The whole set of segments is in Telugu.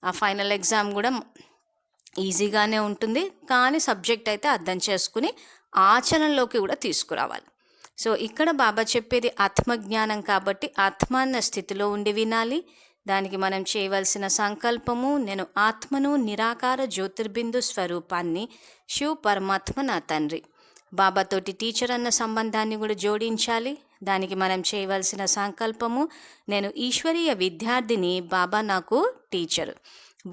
ఆ ఫైనల్ ఎగ్జామ్ కూడా ఈజీగానే ఉంటుంది, కానీ సబ్జెక్ట్ అయితే అర్థం చేసుకుని ఆచరణలోకి కూడా తీసుకురావాలి. సో ఇక్కడ బాబా చెప్పేది ఆత్మజ్ఞానం కాబట్టి ఆత్మ అన్న స్థితిలో ఉండి వినాలి. దానికి మనం చేయవలసిన సంకల్పము, నేను ఆత్మను, నిరాకార జ్యోతిర్బిందు స్వరూపాన్ని, శివ్ పరమాత్మ నా తండ్రి. బాబాతోటి టీచర్ అన్న సంబంధాన్ని కూడా జోడించాలి. దానికి మనం చేయవలసిన సంకల్పము, నేను ఈశ్వరీయ విద్యార్థిని, బాబా నాకు టీచరు.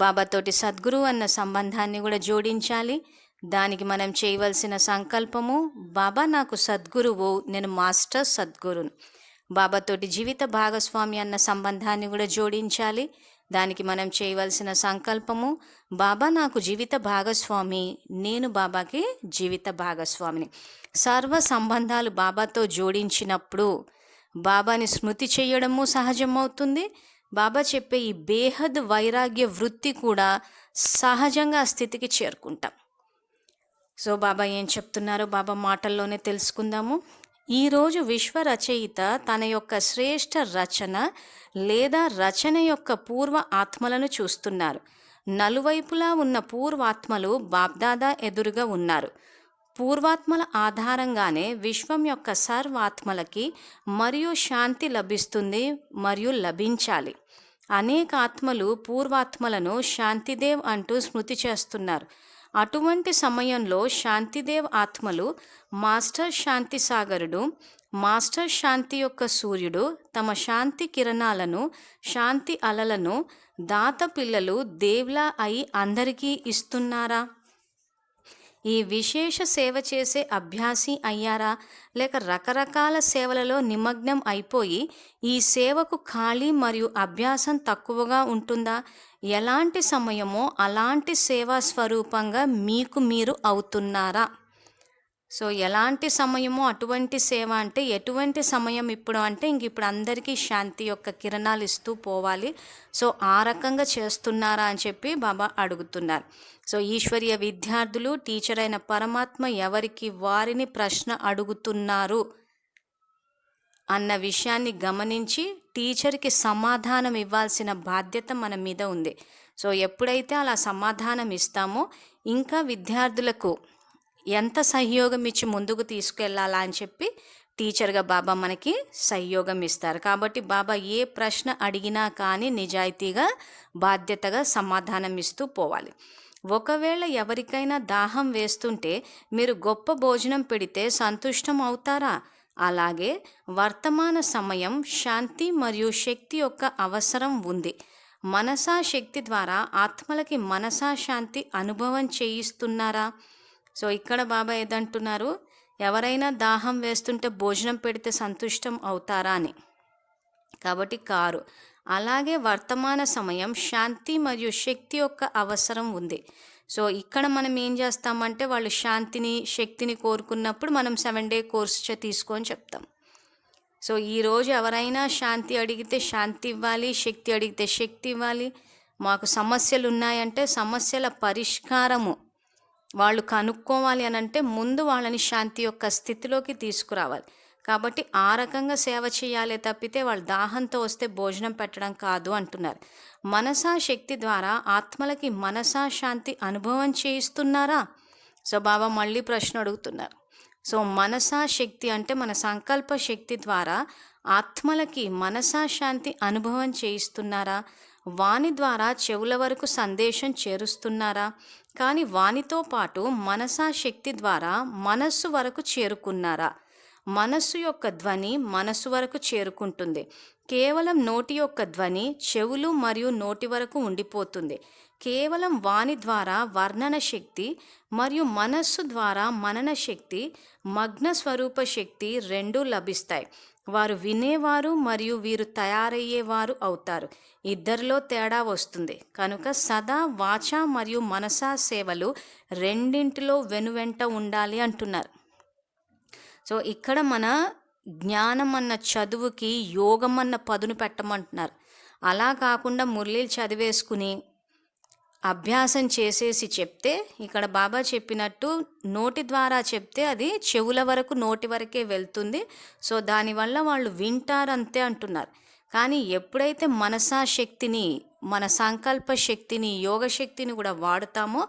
బాబాతోటి సద్గురు అన్న సంబంధాన్ని కూడా జోడించాలి. దానికి మనం చేయవలసిన సంకల్పము, బాబా నాకు సద్గురువు, నేను మాస్టర్ సద్గురును. బాబాతోటి జీవిత భాగస్వామి అన్న సంబంధాన్ని కూడా జోడించాలి. దానికి మనం చేయవలసిన సంకల్పము, బాబా నాకు జీవిత భాగస్వామి, నేను బాబాకి జీవిత భాగస్వామిని. సర్వ సంబంధాలు బాబాతో జోడించినప్పుడు బాబాని స్మృతి చేయడము సహజమవుతుంది. బాబా చెప్పే ఈ బేహద్ వైరాగ్య వృత్తి కూడా సహజంగా ఆ స్థితికి చేరుకుంటాం. సో బాబా ఏం చెప్తున్నారో బాబా మాటల్లోనే తెలుసుకుందాము. ఈరోజు విశ్వ రచయిత తన యొక్క శ్రేష్ఠ రచన లేదా రచన యొక్క పూర్వ ఆత్మలను చూస్తున్నారు. నలువైపులా ఉన్న పూర్వాత్మలు బాబ్దాదా ఎదురుగా ఉన్నారు. పూర్వాత్మల ఆధారంగానే విశ్వం యొక్క సర్వాత్మలకి మరియు శాంతి లభిస్తుంది మరియు లభించాలి. అనేక ఆత్మలు పూర్వాత్మలను శాంతిదేవ్ అంటూ స్మృతి చేస్తున్నారు. అటువంటి సమయంలో శాంతిదేవ్ ఆత్మలు మాస్టర్ శాంతి సాగరుడు, మాస్టర్ శాంతి యొక్క సూర్యుడు తమ శాంతి కిరణాలను, శాంతి అలలను దాత పిల్లలు దేవులా అయి అందరికీ ఇస్తున్నారా? ఈ విశేష సేవ చేసే అభ్యాసి అయ్యారా? లేక రకరకాల సేవలలో నిమగ్నం అయిపోయి ఈ సేవకు ఖాళీ మరియు అభ్యాసం తక్కువగా ఉంటుందా? ఎలాంటి సమయమో అలాంటి సేవా స్వరూపంగా మీకు మీరు అవుతున్నారా? సో ఎలాంటి సమయమో అటువంటి సేవ అంటే ఎటువంటి సమయం ఇప్పుడు అంటే ఇప్పుడు అందరికీ శాంతి యొక్క కిరణాలు ఇస్తూ పోవాలి. సో ఆ రకంగా చేస్తున్నారా అని చెప్పి బాబా అడుగుతున్నారు. సో ఈశ్వరీయ విద్యార్థులు టీచర్ అయిన పరమాత్మ ఎవరికి వారిని ప్రశ్న అడుగుతున్నారు అన్న విషయాన్ని గమనించి టీచర్కి సమాధానం ఇవ్వాల్సిన బాధ్యత మన మీద ఉంది. సో ఎప్పుడైతే అలా సమాధానం ఇస్తామో ఇంకా విద్యార్థులకు ఎంత సహయోగం ఇచ్చి ముందుకు తీసుకెళ్ళాలా అని చెప్పి టీచర్గా బాబా మనకి సహయోగం ఇస్తారు. కాబట్టి బాబా ఏ ప్రశ్న అడిగినా కానీ నిజాయితీగా బాధ్యతగా సమాధానం ఇస్తూ పోవాలి. ఒకవేళ ఎవరికైనా దాహం వేస్తుంటే మీరు గొప్ప భోజనం పెడితే సంతుష్టం అవుతారా? అలాగే వర్తమాన సమయం శాంతి మరియు శక్తి యొక్క అవసరం ఉంది. మనసా శక్తి ద్వారా ఆత్మలకి మనసా శాంతి అనుభవం చేయిస్తున్నారా? సో ఇక్కడ బాబా ఏదంటున్నారు, ఎవరైనా దాహం వేస్తుంటే భోజనం పెడితే సంతుష్టం అవుతారా అని. కాబట్టి కారు. అలాగే వర్తమాన సమయం శాంతి మరియు శక్తి యొక్క అవసరం ఉంది. సో ఇక్కడ మనం ఏం చేస్తామంటే వాళ్ళు శాంతిని శక్తిని కోరుకున్నప్పుడు మనం 7 డే కోర్స్ తీసుకొని చెప్తాం. సో ఈరోజు ఎవరైనా శాంతి అడిగితే శాంతి ఇవ్వాలి, శక్తి అడిగితే శక్తి ఇవ్వాలి. మాకు సమస్యలు ఉన్నాయంటే సమస్యల పరిష్కారము వాళ్ళు కనుక్కోవాలి అని అంటే ముందు వాళ్ళని శాంతి యొక్క స్థితిలోకి తీసుకురావాలి. కాబట్టి ఆ రకంగా సేవ చేయాలి తప్పితే వాళ్ళు దాహంతో వస్తే భోజనం పెట్టడం కాదు అంటున్నారు. మనసా శక్తి ద్వారా ఆత్మలకి మనసా శాంతి అనుభవం చేయిస్తున్నారా? సో బాబా మళ్ళీ ప్రశ్న అడుగుతున్నారు. సో మనసా శక్తి అంటే మన సంకల్ప శక్తి ద్వారా ఆత్మలకి మనసా శాంతి అనుభవం చేయిస్తున్నారా? వాని ద్వారా చెవుల వరకు సందేశం చేరుస్తున్నారా? కానీ వానితో పాటు మనసా శక్తి ద్వారా మనస్సు వరకు చేరుకున్నారా? మనస్సు యొక్క ధ్వని మనస్సు వరకు చేరుకుంటుంది. కేవలం నోటి యొక్క ధ్వని చెవులు మరియు నోటి వరకు ఉండిపోతుంది. కేవలం వాని ద్వారా వర్ణన శక్తి మరియు మనస్సు ద్వారా మనన శక్తి, మగ్న స్వరూప శక్తి రెండూ లభిస్తాయి. వారు వినేవారు మరియు వీరు తయారయ్యేవారు అవుతారు. ఇద్దరిలో తేడా వస్తుంది. కనుక సదా వాచ మరియు మనసా సేవలు రెండింటిలో వెనువెంట ఉండాలి అంటున్నారు. సో ఇక్కడ మన జ్ఞానం అన్న చదువుకి యోగం అన్న పదును పెట్టమంటున్నారు. అలా కాకుండా మురళీలు చదివేసుకుని అభ్యాసం చేసేసి చెప్తే, ఇక్కడ బాబా చెప్పినట్టు నోటి ద్వారా చెప్తే అది చెవుల వరకు నోటి వరకే వెళ్తుంది. సో దానివల్ల వాళ్ళు వింటారంతే అంటున్నారు. కానీ ఎప్పుడైతే మనసా శక్తిని, మన సంకల్ప శక్తిని, యోగ శక్తిని కూడా వాడుతామో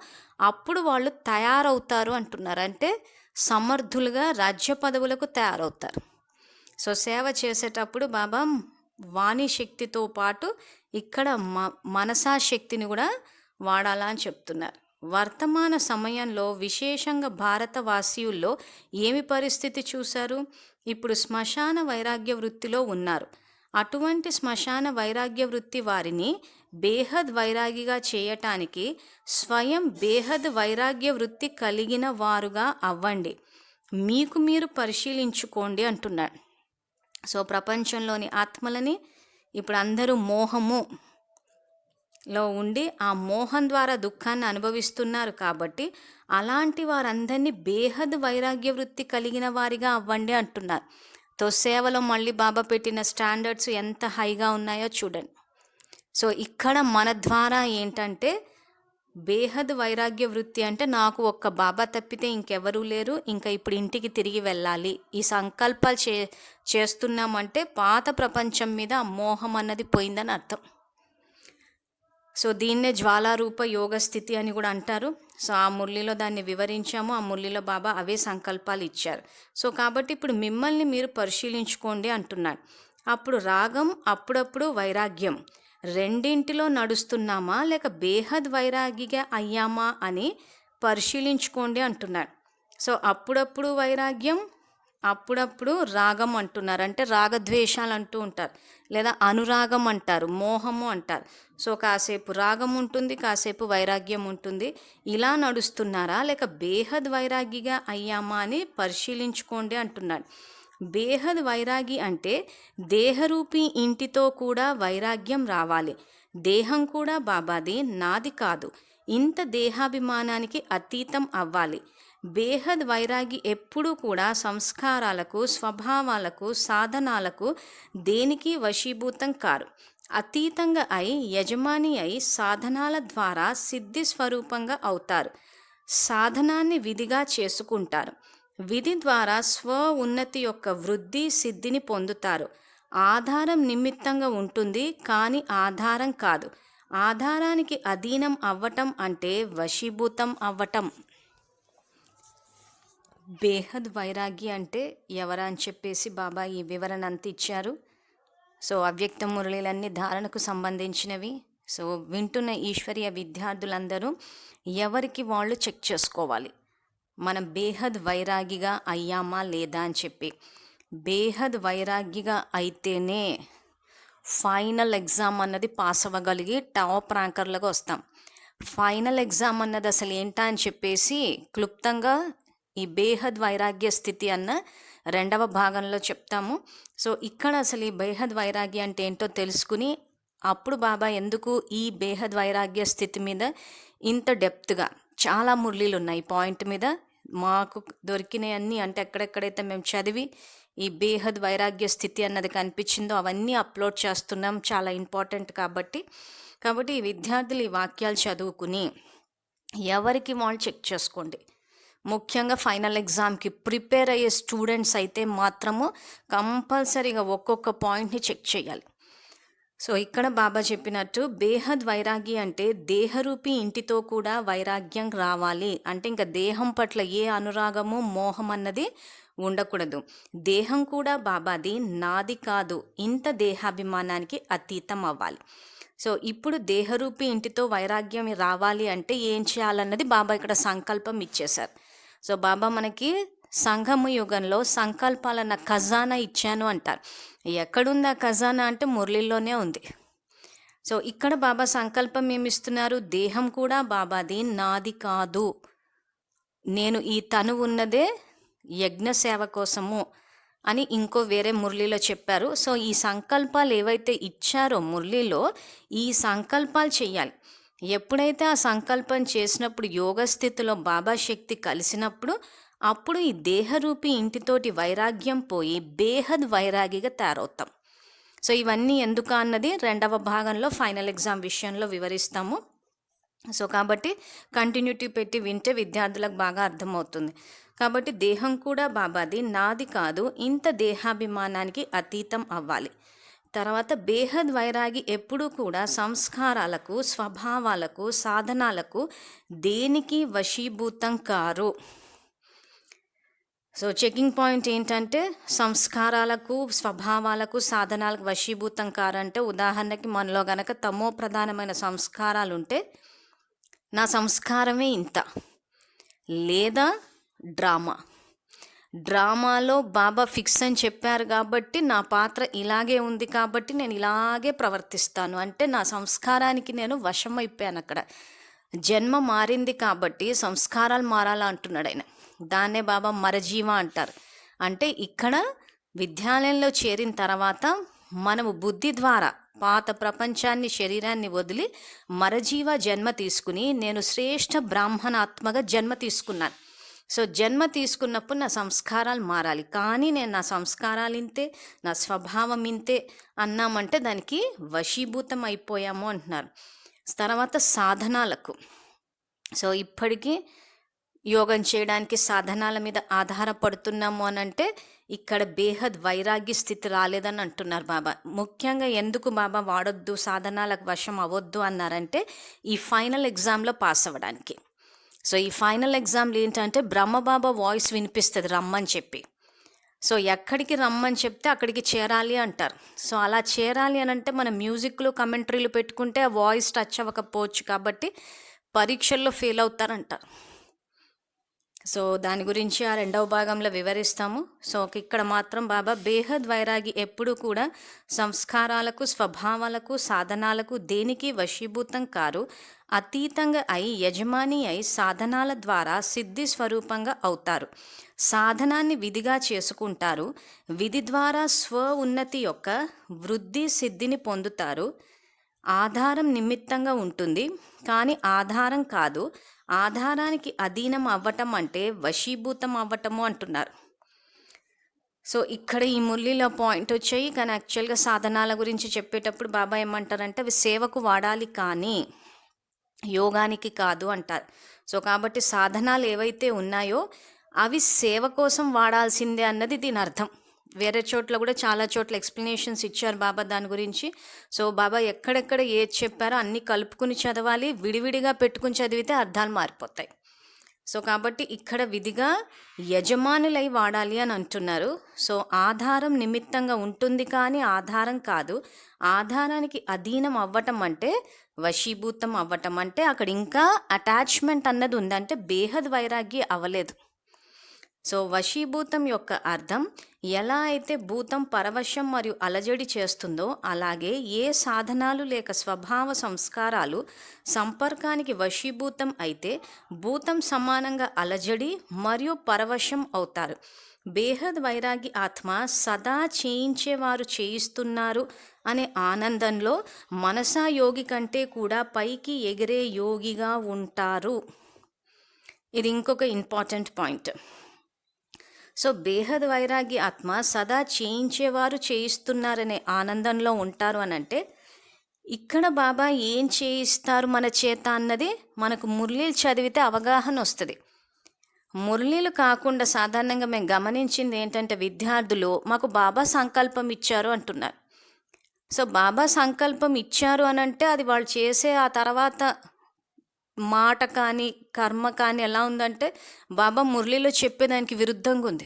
అప్పుడు వాళ్ళు తయారవుతారు అంటున్నారు. అంటే సమర్థులుగా రాజ్య పదవులకు తయారవుతారు. సో సేవ చేసేటప్పుడు బాబా వాణి శక్తితో పాటు ఇక్కడ మనసా శక్తిని కూడా వాడాలా అని చెప్తున్నారు. వర్తమాన సమయంలో విశేషంగా భారతవాసీయుల్లో ఏమి పరిస్థితి చూశారు? ఇప్పుడు శ్మశాన వైరాగ్య వృత్తిలో ఉన్నారు. అటువంటి శ్మశాన వైరాగ్య వృత్తి వారిని బేహద్ వైరాగిగా చేయటానికి స్వయం బేహద్ వైరాగ్య వృత్తి కలిగిన వారుగా అవ్వండి. మీకు మీరు పరిశీలించుకోండి అంటున్నాడు. సో ప్రపంచంలోని ఆత్మలని ఇప్పుడు అందరూ మోహములో ఉండి ఆ మోహం ద్వారా దుఃఖాన్ని అనుభవిస్తున్నారు. కాబట్టి అలాంటి వారందరినీ బేహద్ వైరాగ్య వృత్తి కలిగిన వారిగా అవ్వండి అంటున్నారు. తో సేవలో మళ్ళీ బాబా పెట్టిన స్టాండర్డ్స్ ఎంత హైగా ఉన్నాయో చూడండి. సో ఇక్కడ మన ద్వారా ఏంటంటే బేహద్ వైరాగ్య వృత్తి అంటే నాకు ఒక్క బాబా తప్పితే ఇంకెవరూ లేరు, ఇంకా ఇప్పుడు ఇంటికి తిరిగి వెళ్ళాలి, ఈ సంకల్పాలు చేస్తున్నామంటే పాత ప్రపంచం మీద ఆ మోహం అన్నది పోయిందని అర్థం. సో దీన్నే జ్వాలారూప యోగ స్థితి అని కూడా అంటారు. సో ఆ మురళిలో దాన్ని వివరించాము. ఆ మురళిలో బాబా అవే సంకల్పాలు ఇచ్చారు. సో కాబట్టి ఇప్పుడు మిమ్మల్ని మీరు పరిశీలించుకోండి అంటున్నాడు. అప్పుడు రాగం, అప్పుడప్పుడు వైరాగ్యం రెండింటిలో నడుస్తున్నామా లేక బేహద్ వైరాగిగా అయ్యామా అని పరిశీలించుకోండి అంటున్నాడు. సో అప్పుడప్పుడు వైరాగ్యం, అప్పుడప్పుడు రాగం అంటున్నారు. అంటే రాగద్వేషాలు అంటూ ఉంటారు, లేదా అనురాగం అంటారు, మోహము అంటారు. సో కాసేపు రాగం ఉంటుంది, కాసేపు వైరాగ్యం ఉంటుంది. ఇలా నడుస్తున్నారా లేక బేహద్ వైరాగిగా అయ్యామా అని పరిశీలించుకోండి అంటున్నాడు. బేహద్ వైరాగి అంటే దేహరూపీ ఇంటితో కూడా వైరాగ్యం రావాలి. దేహం కూడా బాబాది, నాది కాదు. ఇంత దేహాభిమానానికి అతీతం అవ్వాలి. బేహద్ వైరాగి ఎప్పుడూ కూడా సంస్కారాలకు, స్వభావాలకు, సాధనాలకు దేనికి వశీభూతం కారు. అతీతంగా అయి యజమాని అయి సాధనాల ద్వారా సిద్ధి స్వరూపంగా అవుతారు. సాధనాన్ని విధిగా చేసుకుంటారు. విధి ద్వారా స్వ ఉన్నతి యొక్క వృద్ధి సిద్ధిని పొందుతారు. ఆధారం నిమిత్తంగా ఉంటుంది కానీ ఆధారం కాదు. ఆధారానికి అధీనం అవ్వటం అంటే వశీభూతం అవ్వటం. బేహద్ వైరాగి అంటే ఎవరా అని చెప్పేసి బాబా ఈ వివరణ అంతా ఇచ్చారు. సో అవ్యక్త మురళీలన్నీ ధారణకు సంబంధించినవి. సో వింటున్న ఈశ్వరీయ విద్యార్థులందరూ ఎవరికి వాళ్ళు చెక్ చేసుకోవాలి, మనం బేహద్ వైరాగిగా అయ్యామా లేదా అని చెప్పి. బేహద్ వైరాగిగా అయితేనే ఫైనల్ ఎగ్జామ్ అన్నది పాస్ అవ్వగలిగి టాప్ ర్యాంకర్లుగా వస్తాం. ఫైనల్ ఎగ్జామ్ అన్నది అసలు ఏంటా అని చెప్పేసి క్లుప్తంగా ఈ బేహద్ వైరాగ్య స్థితి అన్న 2వ భాగంలో చెప్తాము. సో ఇక్కడ అసలు ఈ బేహద్ వైరాగ్య అంటే ఏంటో తెలుసుకుని అప్పుడు బాబా ఎందుకు ఈ బేహద్ వైరాగ్య స్థితి మీద ఇంత డెప్త్గా చాలా మురళీలు ఉన్నాయి ఈ పాయింట్ మీద. మాకు దొరికినవన్నీ అంటే ఎక్కడెక్కడైతే మేము చదివి ఈ బేహద్ వైరాగ్య స్థితి అన్నది కనిపించిందో అవన్నీ అప్లోడ్ చేస్తున్నాం, చాలా ఇంపార్టెంట్ కాబట్టి. ఈ విద్యార్థులు ఈ వాక్యాలు చదువుకుని ఎవరికి వాళ్ళు చెక్ చేసుకోండి. ముఖ్యంగా ఫైనల్ ఎగ్జామ్కి ప్రిపేర్ అయ్యే స్టూడెంట్స్ అయితే మాత్రము కంపల్సరీగా ఒక్కొక్క పాయింట్ని చెక్ చేయాలి. సో ఇక్కడ బాబా చెప్పినట్టు బేహద్ వైరాగి అంటే దేహరూపీ ఇంటితో కూడా వైరాగ్యం రావాలి. అంటే ఇంకా దేహం పట్ల ఏ అనురాగము, మోహం అన్నది ఉండకూడదు. దేహం కూడా బాబాది, నాది కాదు. ఇంత దేహాభిమానానికి అతీతం అవ్వాలి. సో ఇప్పుడు దేహరూపీ ఇంటితో వైరాగ్యం రావాలి అంటే ఏం చేయాలన్నది బాబా ఇక్కడ సంకల్పం ఇచ్చేశారు. సో బాబా మనకి సంఘము యుగంలో సంకల్పాలన్న ఖజానా ఇచ్చాను అంటారు. ఎక్కడుంది ఆ ఖజానా అంటే మురళిలోనే ఉంది. సో ఇక్కడ బాబా సంకల్పం ఏమిస్తున్నారు? దేహం కూడా బాబాది, నాది కాదు. నేను ఈ తను ఉన్నదే యజ్ఞ సేవ కోసము అని ఇంకో వేరే మురళిలో చెప్పారు. సో ఈ సంకల్పాలు ఏవైతే ఇచ్చారో మురళిలో ఈ సంకల్పాలు చేయాలి. ఎప్పుడైతే ఆ సంకల్పం చేసినప్పుడు యోగ స్థితిలో బాబా శక్తి కలిసినప్పుడు అప్పుడు ఈ దేహరూపీ ఇంటితోటి వైరాగ్యం పోయి బేహద్ వైరాగిగా తయారవుతాం. సో ఇవన్నీ ఎందుకు అన్నది 2వ భాగంలో ఫైనల్ ఎగ్జామ్ విషయంలో వివరిస్తాము. సో కాబట్టి కంటిన్యూటీ పెట్టి వింటే విద్యార్థులకు బాగా అర్థమవుతుంది. కాబట్టి దేహం కూడా బాబాది, నాది కాదు. ఇంత దేహాభిమానానికి అతీతం అవ్వాలి. తర్వాత బేహద్ వైరాగి ఎప్పుడూ కూడా సంస్కారాలకు, స్వభావాలకు, సాధనాలకు దేనికి వశీభూతం కారు. సో చెకింగ్ పాయింట్ ఏంటంటే సంస్కారాలకు, స్వభావాలకు, సాధనాలకు వశీభూతం కారంటే ఉదాహరణకి మనలో గనక తమో ప్రధానమైన సంస్కారాలు ఉంటే నా సంస్కారమే ఇంత, లేదా డ్రామాలో బాబా ఫిక్స్ అని చెప్పారు కాబట్టి నా పాత్ర ఇలాగే ఉంది కాబట్టి నేను ఇలాగే ప్రవర్తిస్తాను అంటే నా సంస్కారానికి నేను వశమైపోయాను. అక్కడ జన్మ మారింది కాబట్టి సంస్కారాలు మారాలా అంటున్నాడు ఆయన. దాన్నే బాబా మరజీవ అంటారు. అంటే ఇక్కడ విద్యాలయంలో చేరిన తర్వాత మనము బుద్ధి ద్వారా పాత ప్రపంచాన్ని, శరీరాన్ని వదిలి మరజీవ జన్మ తీసుకుని నేను శ్రేష్ఠ బ్రాహ్మణాత్మగా జన్మ తీసుకున్నాను. సో జన్మ తీసుకున్నప్పుడు నా సంస్కారాలు మారాలి. కానీ నేను నా సంస్కారాలు ఇంతే, నా స్వభావం ఇంతే అన్నామంటే దానికి వశీభూతం అయిపోయాము అంటున్నారు. తర్వాత సాధనాలకు, సో ఇప్పటికీ యోగం చేయడానికి సాధనాల మీద ఆధారపడుతున్నాము అని అంటే ఇక్కడ బేహద్ వైరాగ్య స్థితి రాలేదని అంటున్నారు బాబా. ముఖ్యంగా ఎందుకు బాబా వాడొద్దు, సాధనాలకు వశం అవ్వద్దు అన్నారంటే ఈ ఫైనల్ ఎగ్జామ్లో పాస్ అవ్వడానికి. సో ఈ ఫైనల్ ఎగ్జామ్లు ఏంటంటే బ్రహ్మబాబా వాయిస్ వినిపిస్తుంది రమ్మని చెప్పి. సో ఎక్కడికి రమ్మని చెప్తే అక్కడికి చేరాలి అంటారు. సో అలా చేరాలి అని అంటే మనం మ్యూజిక్లు, కమెంటరీలు పెట్టుకుంటే ఆ వాయిస్ టచ్ అవ్వకపోవచ్చు కాబట్టి పరీక్షల్లో ఫెయిల్ అవుతారంటారు. సో దాని గురించి ఆ రెండవ భాగంలో వివరిస్తాము. సో ఇక్కడ మాత్రం బాబా బేహద్ వైరాగి ఎప్పుడూ కూడా సంస్కారాలకు, స్వభావాలకు, సాధనాలకు దేనికి వశీభూతం కారు, అతీతంగా అయి యజమాని అయి సాధనాల ద్వారా సిద్ధి స్వరూపంగా అవుతారు. సాధనాన్ని విధిగా చేసుకుంటారు. విధి ద్వారా స్వ ఉన్నతి యొక్క వృద్ధి సిద్ధిని పొందుతారు. ఆధారం నిమిత్తంగా ఉంటుంది కానీ ఆధారం కాదు. ఆధారానికి అధీనం అవ్వటం అంటే వశీభూతం అవ్వటము అంటున్నారు. సో ఇక్కడ ఈ మురళిలో పాయింట్ వచ్చాయి. కానీ యాక్చువల్గా సాధనాల గురించి చెప్పేటప్పుడు బాబా ఏమంటారంటే అవి సేవకు వాడాలి కానీ యోగానికి కాదు అంటారు. సో కాబట్టి సాధనాలు ఏవైతే ఉన్నాయో అవి సేవ కోసం వాడాల్సిందే అన్నది దీని అర్థం. వేరే చోట్ల కూడా చాలా చోట్ల ఎక్స్ప్లెనేషన్స్ ఇచ్చారు బాబా దాని గురించి. సో బాబా ఎక్కడెక్కడ ఏది చెప్పారో అన్నీ కలుపుకుని చదవాలి. విడివిడిగా పెట్టుకుని చదివితే అర్థాలు మారిపోతాయి. సో కాబట్టి ఇక్కడ విధిగా యజమానులై వాడాలి అని అంటున్నారు. సో ఆధారం నిమిత్తంగా ఉంటుంది కానీ ఆధారం కాదు. ఆధారానికి అధీనం అవ్వటం అంటే వశీభూతం అవ్వటం అంటే అక్కడ ఇంకా అటాచ్మెంట్ అన్నది ఉందంటే బేహద్ వైరాగ్య అవ్వలేదు. సో వశీభూతం యొక్క అర్థం ఎలా అయితే భూతం పరవశం మరియు అలజడి చేస్తుందో అలాగే ఏ సాధనాలు లేక స్వభావ సంస్కారాలు సంపర్కానికి వశీభూతం అయితే భూతం సమానంగా అలజడి మరియు పరవశం అవుతారు. బేహద్ వైరాగి ఆత్మ సదా చేయించేవారు చేయిస్తున్నారు అనే ఆనందంలో మనసా యోగి కంటే కూడా పైకి ఎగిరే యోగిగా ఉంటారు. ఇది ఇంకొక ఇంపార్టెంట్ పాయింట్. సో బేహద్ వైరాగి ఆత్మ సదా చేయించేవారు చేయిస్తున్నారనే ఆనందంలో ఉంటారు అని అంటే ఇక్కడ బాబా ఏం చేయిస్తారు మన చేత అన్నది మనకు మురళీలు చదివితే అవగాహన వస్తుంది. మురళీలు కాకుండా సాధారణంగా మేము గమనించింది ఏంటంటే విద్యార్థులు మాకు బాబా సంకల్పం ఇచ్చారు అంటున్నారు. సో బాబా సంకల్పం ఇచ్చారు అని అంటే అది వాళ్ళు చేసే ఆ తర్వాత మాట కానీ కర్మ కానీ ఎలా ఉందంటే బాబా మురళిలో చెప్పేదానికి విరుద్ధంగా ఉంది.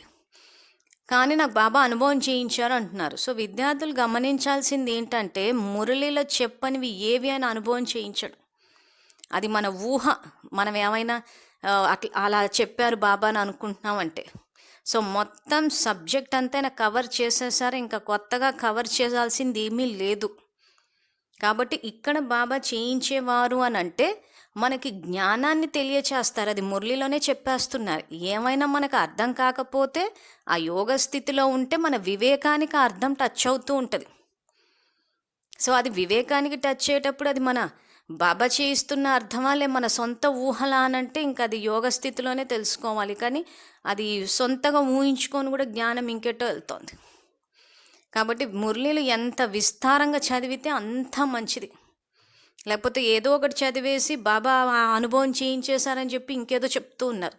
కానీ నాకు బాబా అనుభవం చేయించారు అంటున్నారు. సో విద్యార్థులు గమనించాల్సింది ఏంటంటే మురళిలో చెప్పనివి ఏవి అని అనుభవం చేయించడు. అది మన ఊహ. మనం ఏమైనా అలా చెప్పారు బాబా అని అనుకుంటున్నామంటే. సో మొత్తం సబ్జెక్ట్ అంతా కవర్ చేసేసారు. ఇంకా కొత్తగా కవర్ చేయాల్సింది ఏమీ లేదు. కాబట్టి ఇక్కడ బాబా చేయించేవారు అని అంటే మనకి జ్ఞానాన్ని తెలియచేస్తారు. అది మురళిలోనే చెప్పేస్తున్నారు. ఏమైనా మనకు అర్థం కాకపోతే ఆ యోగ స్థితిలో ఉంటే మన వివేకానికి అర్థం టచ్ అవుతూ ఉంటుంది. సో అది వివేకానికి టచ్ అయ్యేటప్పుడు అది మన బాబా చేయిస్తున్న అర్థమాలే మన సొంత ఊహలా అనంటే ఇంకా అది యోగ స్థితిలోనే తెలుసుకోవాలి. కానీ అది సొంతగా ఊహించుకొని కూడా జ్ఞానం ఇంకెటో వెళ్తుంది. కాబట్టి మురళిలు ఎంత విస్తారంగా చదివితే అంత మంచిది. లేకపోతే ఏదో ఒకటి చదివేసి బాబా అనుభవం చేయించేశారని చెప్పి ఇంకేదో చెప్తూ ఉన్నారు.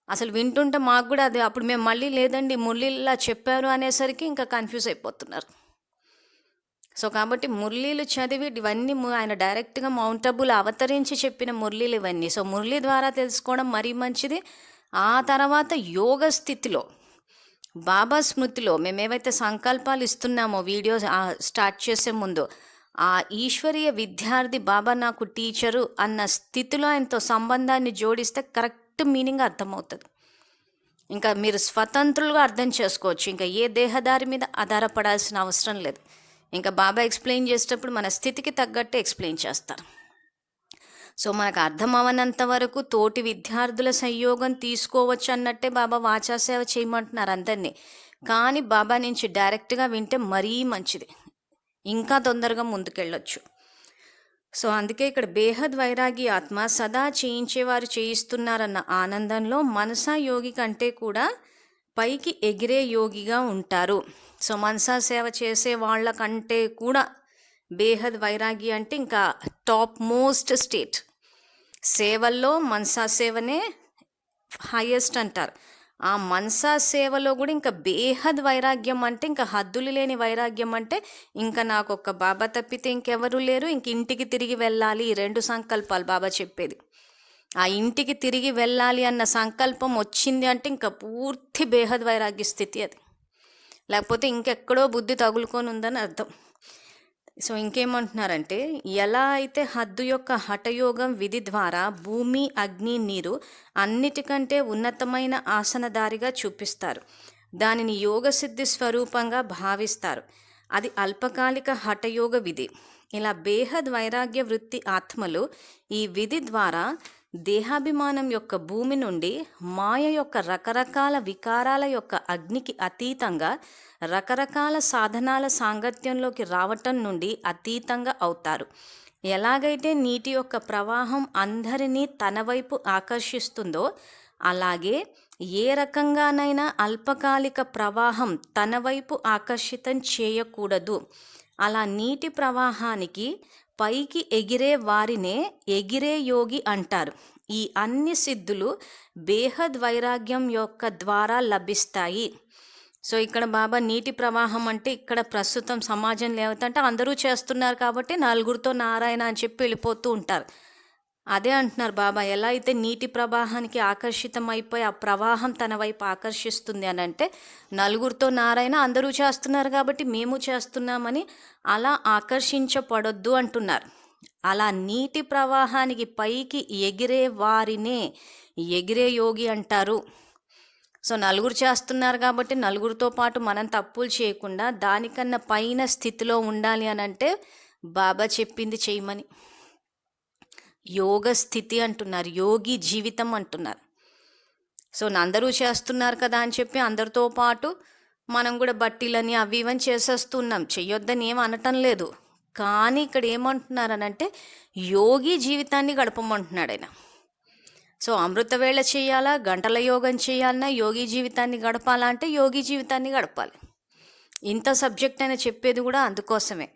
అసలు వింటుంటే మాకు కూడా అది అప్పుడు మేము మళ్ళీ లేదండి మురళిలా చెప్పారు అనేసరికి ఇంకా కన్ఫ్యూజ్ అయిపోతున్నారు. సో కాబట్టి మురళీలు చదివి ఇవన్నీ ఆయన డైరెక్ట్గా మౌంట్ అబులో అవతరించి చెప్పిన మురళీలు ఇవన్నీ. సో మురళి ద్వారా తెలుసుకోవడం మరీ మంచిది. ఆ తర్వాత యోగ స్థితిలో బాబా స్మృతిలో మేమేవైతే సంకల్పాలు ఇస్తున్నామో వీడియో స్టార్ట్ చేసే ముందు, ఆ ఈశ్వరీయ విద్యార్థి బాబా నాకు టీచరు అన్న స్థితిలో ఆయనతో సంబంధాన్ని జోడిస్తే కరెక్ట్ మీనింగ్ అర్థమవుతుంది. ఇంకా మీరు స్వతంత్రులుగా అర్థం చేసుకోవచ్చు. ఇంకా ఏ దేహదారి మీద ఆధారపడాల్సిన అవసరం లేదు. ఇంకా బాబా ఎక్స్ప్లెయిన్ చేసేటప్పుడు మన స్థితికి తగ్గట్టే ఎక్స్ప్లెయిన్ చేస్తారు. సో మనకు అర్థం అవనంత వరకు తోటి విద్యార్థుల సంయోగం తీసుకోవచ్చు అన్నట్టే బాబా వాచాసేవ చేయమంటున్నారు అందరినీ. కానీ బాబా నుంచి డైరెక్ట్గా వింటే మరీ మంచిది, ఇంకా తొందరగా ముందుకెళ్ళొచ్చు. సో అందుకే ఇక్కడ బేహద్ వైరాగి ఆత్మ సదా చేయించేవారు చేయిస్తున్నారన్న ఆనందంలో మనసా యోగి కంటే కూడా పైకి ఎగిరే యోగిగా ఉంటారు. సో మనసా సేవ చేసే వాళ్ళకంటే కూడా బేహద్ వైరాగి అంటే ఇంకా టాప్ మోస్ట్ స్టేట్. సేవల్లో మనసా సేవనే హైయెస్ట్ అంటారు. ఆ మనసా సేవలో కూడా ఇంకా బేహద్ వైరాగ్యం అంటే ఇంకా హద్దులు లేని వైరాగ్యం అంటే ఇంకా నాకు ఒక్క బాబా తప్పితే ఇంకెవరూ లేరు, ఇంక ఇంటికి తిరిగి వెళ్ళాలి. ఈ 2 సంకల్పాలు బాబా చెప్పేది. ఆ ఇంటికి తిరిగి వెళ్ళాలి అన్న సంకల్పం వచ్చింది అంటే ఇంకా పూర్తి బేహద్ వైరాగ్య స్థితి అది. లేకపోతే ఇంకెక్కడో బుద్ధి తగులుకొని ఉందని అర్థం. సో ఇంకేమంటున్నారంటే, ఎలా అయితే హద్దు యొక్క హఠయోగం విధి ద్వారా భూమి, అగ్ని, నీరు అన్నిటికంటే ఉన్నతమైన ఆసనదారిగా చూపిస్తారు, దానిని యోగసిద్ధి స్వరూపంగా భావిస్తారు. అది అల్పకాలిక హఠయోగ విధి. ఇలా బేహద్ వైరాగ్య వృత్తి ఆత్మలు ఈ విధి ద్వారా దేహాభిమానం యొక్క భూమి నుండి మాయ యొక్క రకరకాల వికారాల యొక్క అగ్నికి అతీతంగా రకరకాల సాధనాల సాంగత్యంలోకి రావటం నుండి అతీతంగా అవుతారు. ఎలాగైతే నీటి యొక్క ప్రవాహం అందరినీ తన వైపు ఆకర్షిస్తుందో, అలాగే ఏ రకంగానైనా అల్పకాలిక ప్రవాహం తన వైపు ఆకర్షితం చేయకూడదు. అలా నీటి ప్రవాహానికి పైకి ఎగిరే వారినే ఎగిరే యోగి అంటారు. ఈ అన్ని సిద్ధులు బేహద్ వైరాగ్యం యొక్క ద్వారా లభిస్తాయి. సో ఇక్కడ బాబా నీటి ప్రవాహం అంటే ఇక్కడ ప్రస్తుతం సమాజంలో ఏమవుతుందంటే అందరూ చేస్తున్నారు కాబట్టి నలుగురితో నారాయణ అని చెప్పి వెళ్ళిపోతూ ఉంటారు. అదే అంటున్నారు బాబా, ఎలా అయితే నీటి ప్రవాహానికి ఆకర్షితం అయిపోయి ఆ ప్రవాహం తన వైపు ఆకర్షిస్తుంది అని అంటే, నలుగురితో నారాయణ అందరూ చేస్తున్నారు కాబట్టి మేము చేస్తున్నామని అలా ఆకర్షించబడొద్దు అంటున్నారు. అలా నీటి ప్రవాహానికి పైకి ఎగిరే వారినే ఎగిరే యోగి అంటారు. సో నలుగురు చేస్తున్నారు కాబట్టి నలుగురితో పాటు మనం తప్పులు చేయకుండా దానికన్నా పైన స్థితిలో ఉండాలి అని అంటే బాబా చెప్పింది చేయమని యోగ స్థితి అంటున్నారు, యోగి జీవితం అంటున్నారు. సో అందరూ చేస్తున్నారు కదా అని చెప్పి అందరితో పాటు మనం కూడా బట్టీలని అవి ఇవని చేసేస్తున్నాం. చెయ్యొద్దని ఏం అనటం లేదు. కానీ ఇక్కడ ఏమంటున్నారనంటే యోగి జీవితాన్ని గడపమంటున్నాడు ఆయన. సో అమృతవేళ చేయాలా, గంటల యోగం చేయాలన్నా, యోగి జీవితాన్ని గడపాలా అంటే యోగి జీవితాన్ని గడపాలి. ఇంత సబ్జెక్ట్ అయినా చెప్పేది కూడా అందుకోసమే.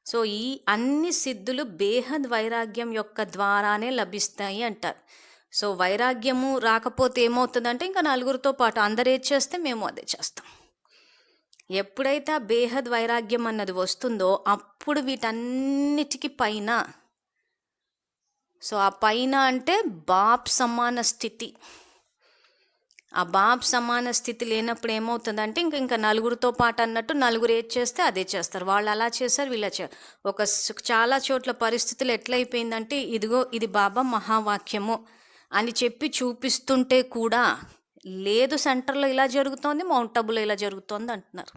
సో ఈ అన్ని సిద్ధులు బేహద్ వైరాగ్యం యొక్క ద్వారానే లభిస్తాయి అంటారు. సో వైరాగ్యము రాకపోతే ఏమవుతుందంటే ఇంకా నలుగురితో పాటు అందరు ఏది చేస్తే మేము అదే చేస్తాం. ఎప్పుడైతే ఆ బేహద్ వైరాగ్యం అన్నది వస్తుందో అప్పుడు వీటన్నిటికీ పైన, సో ఆ పైన అంటే బాప్ సమాన స్థితి. ఆ బాప్ సమాన స్థితి లేనప్పుడు ఏమవుతుందంటే ఇంకా నలుగురితో పాటు అన్నట్టు నలుగురు ఏది చేస్తే అదే చేస్తారు. వాళ్ళు అలా చేస్తారు, వీళ్ళ చాలా చోట్ల పరిస్థితులు ఎట్లయిపోయిందంటే ఇదిగో ఇది బాబా మహావాక్యము అని చెప్పి చూపిస్తుంటే కూడా లేదు, సెంటర్లో ఇలా జరుగుతోంది, మౌంట్ అబులో ఇలా జరుగుతోంది అంటున్నారు.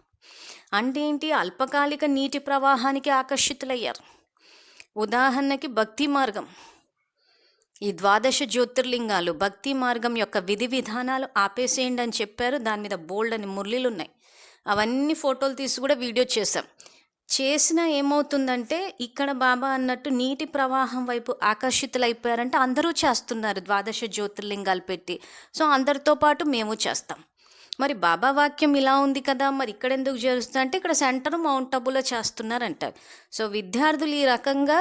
అంటే ఏంటి, అల్పకాలిక నీటి ప్రవాహానికి ఆకర్షితులయ్యారు. ఉదాహరణకి భక్తి మార్గం, ఈ 12 జ్యోతిర్లింగాలు భక్తి మార్గం యొక్క విధి విధానాలు ఆపేసేయండి అని చెప్పారు. దాని మీద బోల్డ్ అని మురళీలు ఉన్నాయి. అవన్నీ ఫోటోలు తీసి కూడా వీడియో చేసినా ఏమవుతుందంటే ఇక్కడ బాబా అన్నట్టు నీటి ప్రవాహం వైపు ఆకర్షితులైపోయారంటే అందరూ చేస్తున్నారు 12 జ్యోతిర్లింగాలు పెట్టి. సో అందరితో పాటు మేము చేస్తాం. మరి బాబా వాక్యం ఇలా ఉంది కదా, మరి ఇక్కడ ఎందుకు చేస్తుంది అంటే ఇక్కడ సెంటర్ మౌంట్ అబులో చేస్తున్నారంటారు. సో విద్యార్థులు ఈ రకంగా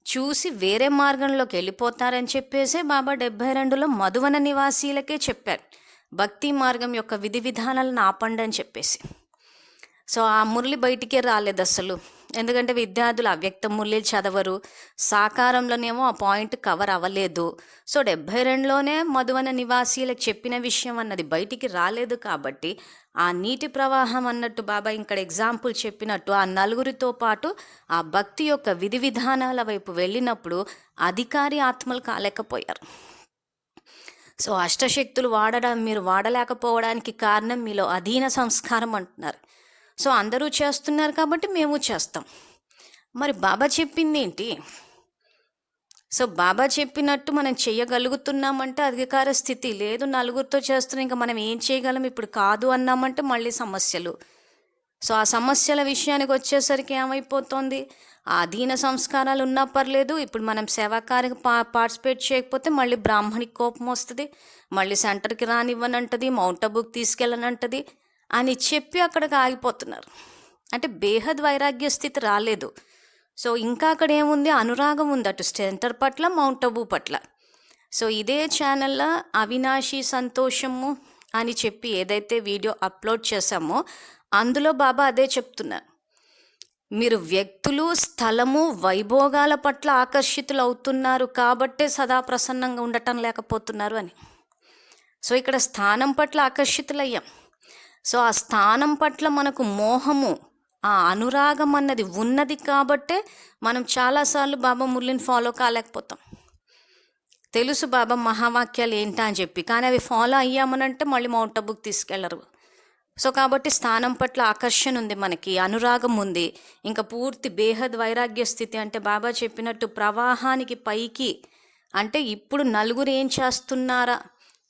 చూసి వేరే మార్గంలోకి వెళ్ళిపోతారని చెప్పేసి బాబా 72లో మధువన నివాసీలకే చెప్పారు భక్తి మార్గం యొక్క విధి విధానాలను ఆపండి అని చెప్పేసి. సో ఆ మురళి బయటికే రాలేదు అసలు. ఎందుకంటే విద్యార్థులు అవ్యక్త మురళీలు చదవరు, సాకారంలోనేమో ఆ పాయింట్ కవర్ అవ్వలేదు. సో 72లోనే మధువన నివాసీలకు చెప్పిన విషయం అన్నది బయటికి రాలేదు కాబట్టి ఆ నీటి ప్రవాహం అన్నట్టు బాబా ఇక్కడ ఎగ్జాంపుల్ చెప్పినట్టు ఆ నలుగురితో పాటు ఆ భక్తి యొక్క విధి విధానాల వైపు వెళ్ళినప్పుడు అధికారి ఆత్మలు కాలేకపోయారు. సో అష్టశక్తులు మీరు వాడలేకపోవడానికి కారణం మీలో అధీన సంస్కారం అంటున్నారు. సో అందరూ చేస్తున్నారు కాబట్టి మేము చేస్తాం. మరి బాబా చెప్పింది ఏంటి? సో బాబా చెప్పినట్టు మనం చేయగలుగుతున్నామంటే అధికార స్థితి లేదు, నలుగురితో చేస్తున్నాం, ఇంకా మనం ఏం చేయగలం, ఇప్పుడు కాదు అన్నామంటే మళ్ళీ సమస్యలు. సో ఆ సమస్యల విషయానికి వచ్చేసరికి ఏమైపోతుంది, ఆ అధీన సంస్కారాలు ఉన్నా పర్లేదు, ఇప్పుడు మనం సేవాకార్యం పార్టిసిపేట్ చేయకపోతే మళ్ళీ బ్రాహ్మణికి కోపం వస్తుంది, మళ్ళీ సెంటర్కి రానివ్వనంటది, మౌంట్ అబుకి తీసుకెళ్ళనంటది అని చెప్పి అక్కడికి ఆగిపోతున్నారు. అంటే బేహద్ వైరాగ్య స్థితి రాలేదు. సో ఇంకా అక్కడ ఏముంది, అనురాగం ఉంది అటు సెంటర్ పట్ల, మౌంట్ అబు పట్ల. సో ఇదే ఛానల్లో అవినాశి సంతోషము అని చెప్పి ఏదైతే వీడియో అప్లోడ్ చేశామో అందులో బాబా అదే చెప్తున్నారు, మీరు వ్యక్తులు, స్థలము, వైభోగాల పట్ల ఆకర్షితులు అవుతున్నారు కాబట్టే సదా ప్రసన్నంగా ఉండటం లేకపోతున్నారు అని. సో ఇక్కడ స్థానం పట్ల ఆకర్షితులయ్యాం. సో ఆ స్థానం పట్ల మనకు మోహము, ఆ అనురాగం అన్నది ఉన్నది కాబట్టే మనం చాలాసార్లు బాబా మురళిని ఫాలో కాలేకపోతాం. తెలుసు బాబా మహావాక్యాలు ఏంటా అని చెప్పి, కానీ అవి ఫాలో అయ్యామనంటే మళ్ళీ మౌంట్ అబుకి తీసుకెళ్లరు. సో కాబట్టి స్థానం పట్ల ఆకర్షణ ఉంది, మనకి అనురాగం ఉంది. ఇంకా పూర్తి బేహద్ వైరాగ్య స్థితి అంటే బాబా చెప్పినట్టు ప్రవాహానికి పైకి, అంటే ఇప్పుడు నలుగురు ఏం చేస్తున్నారా,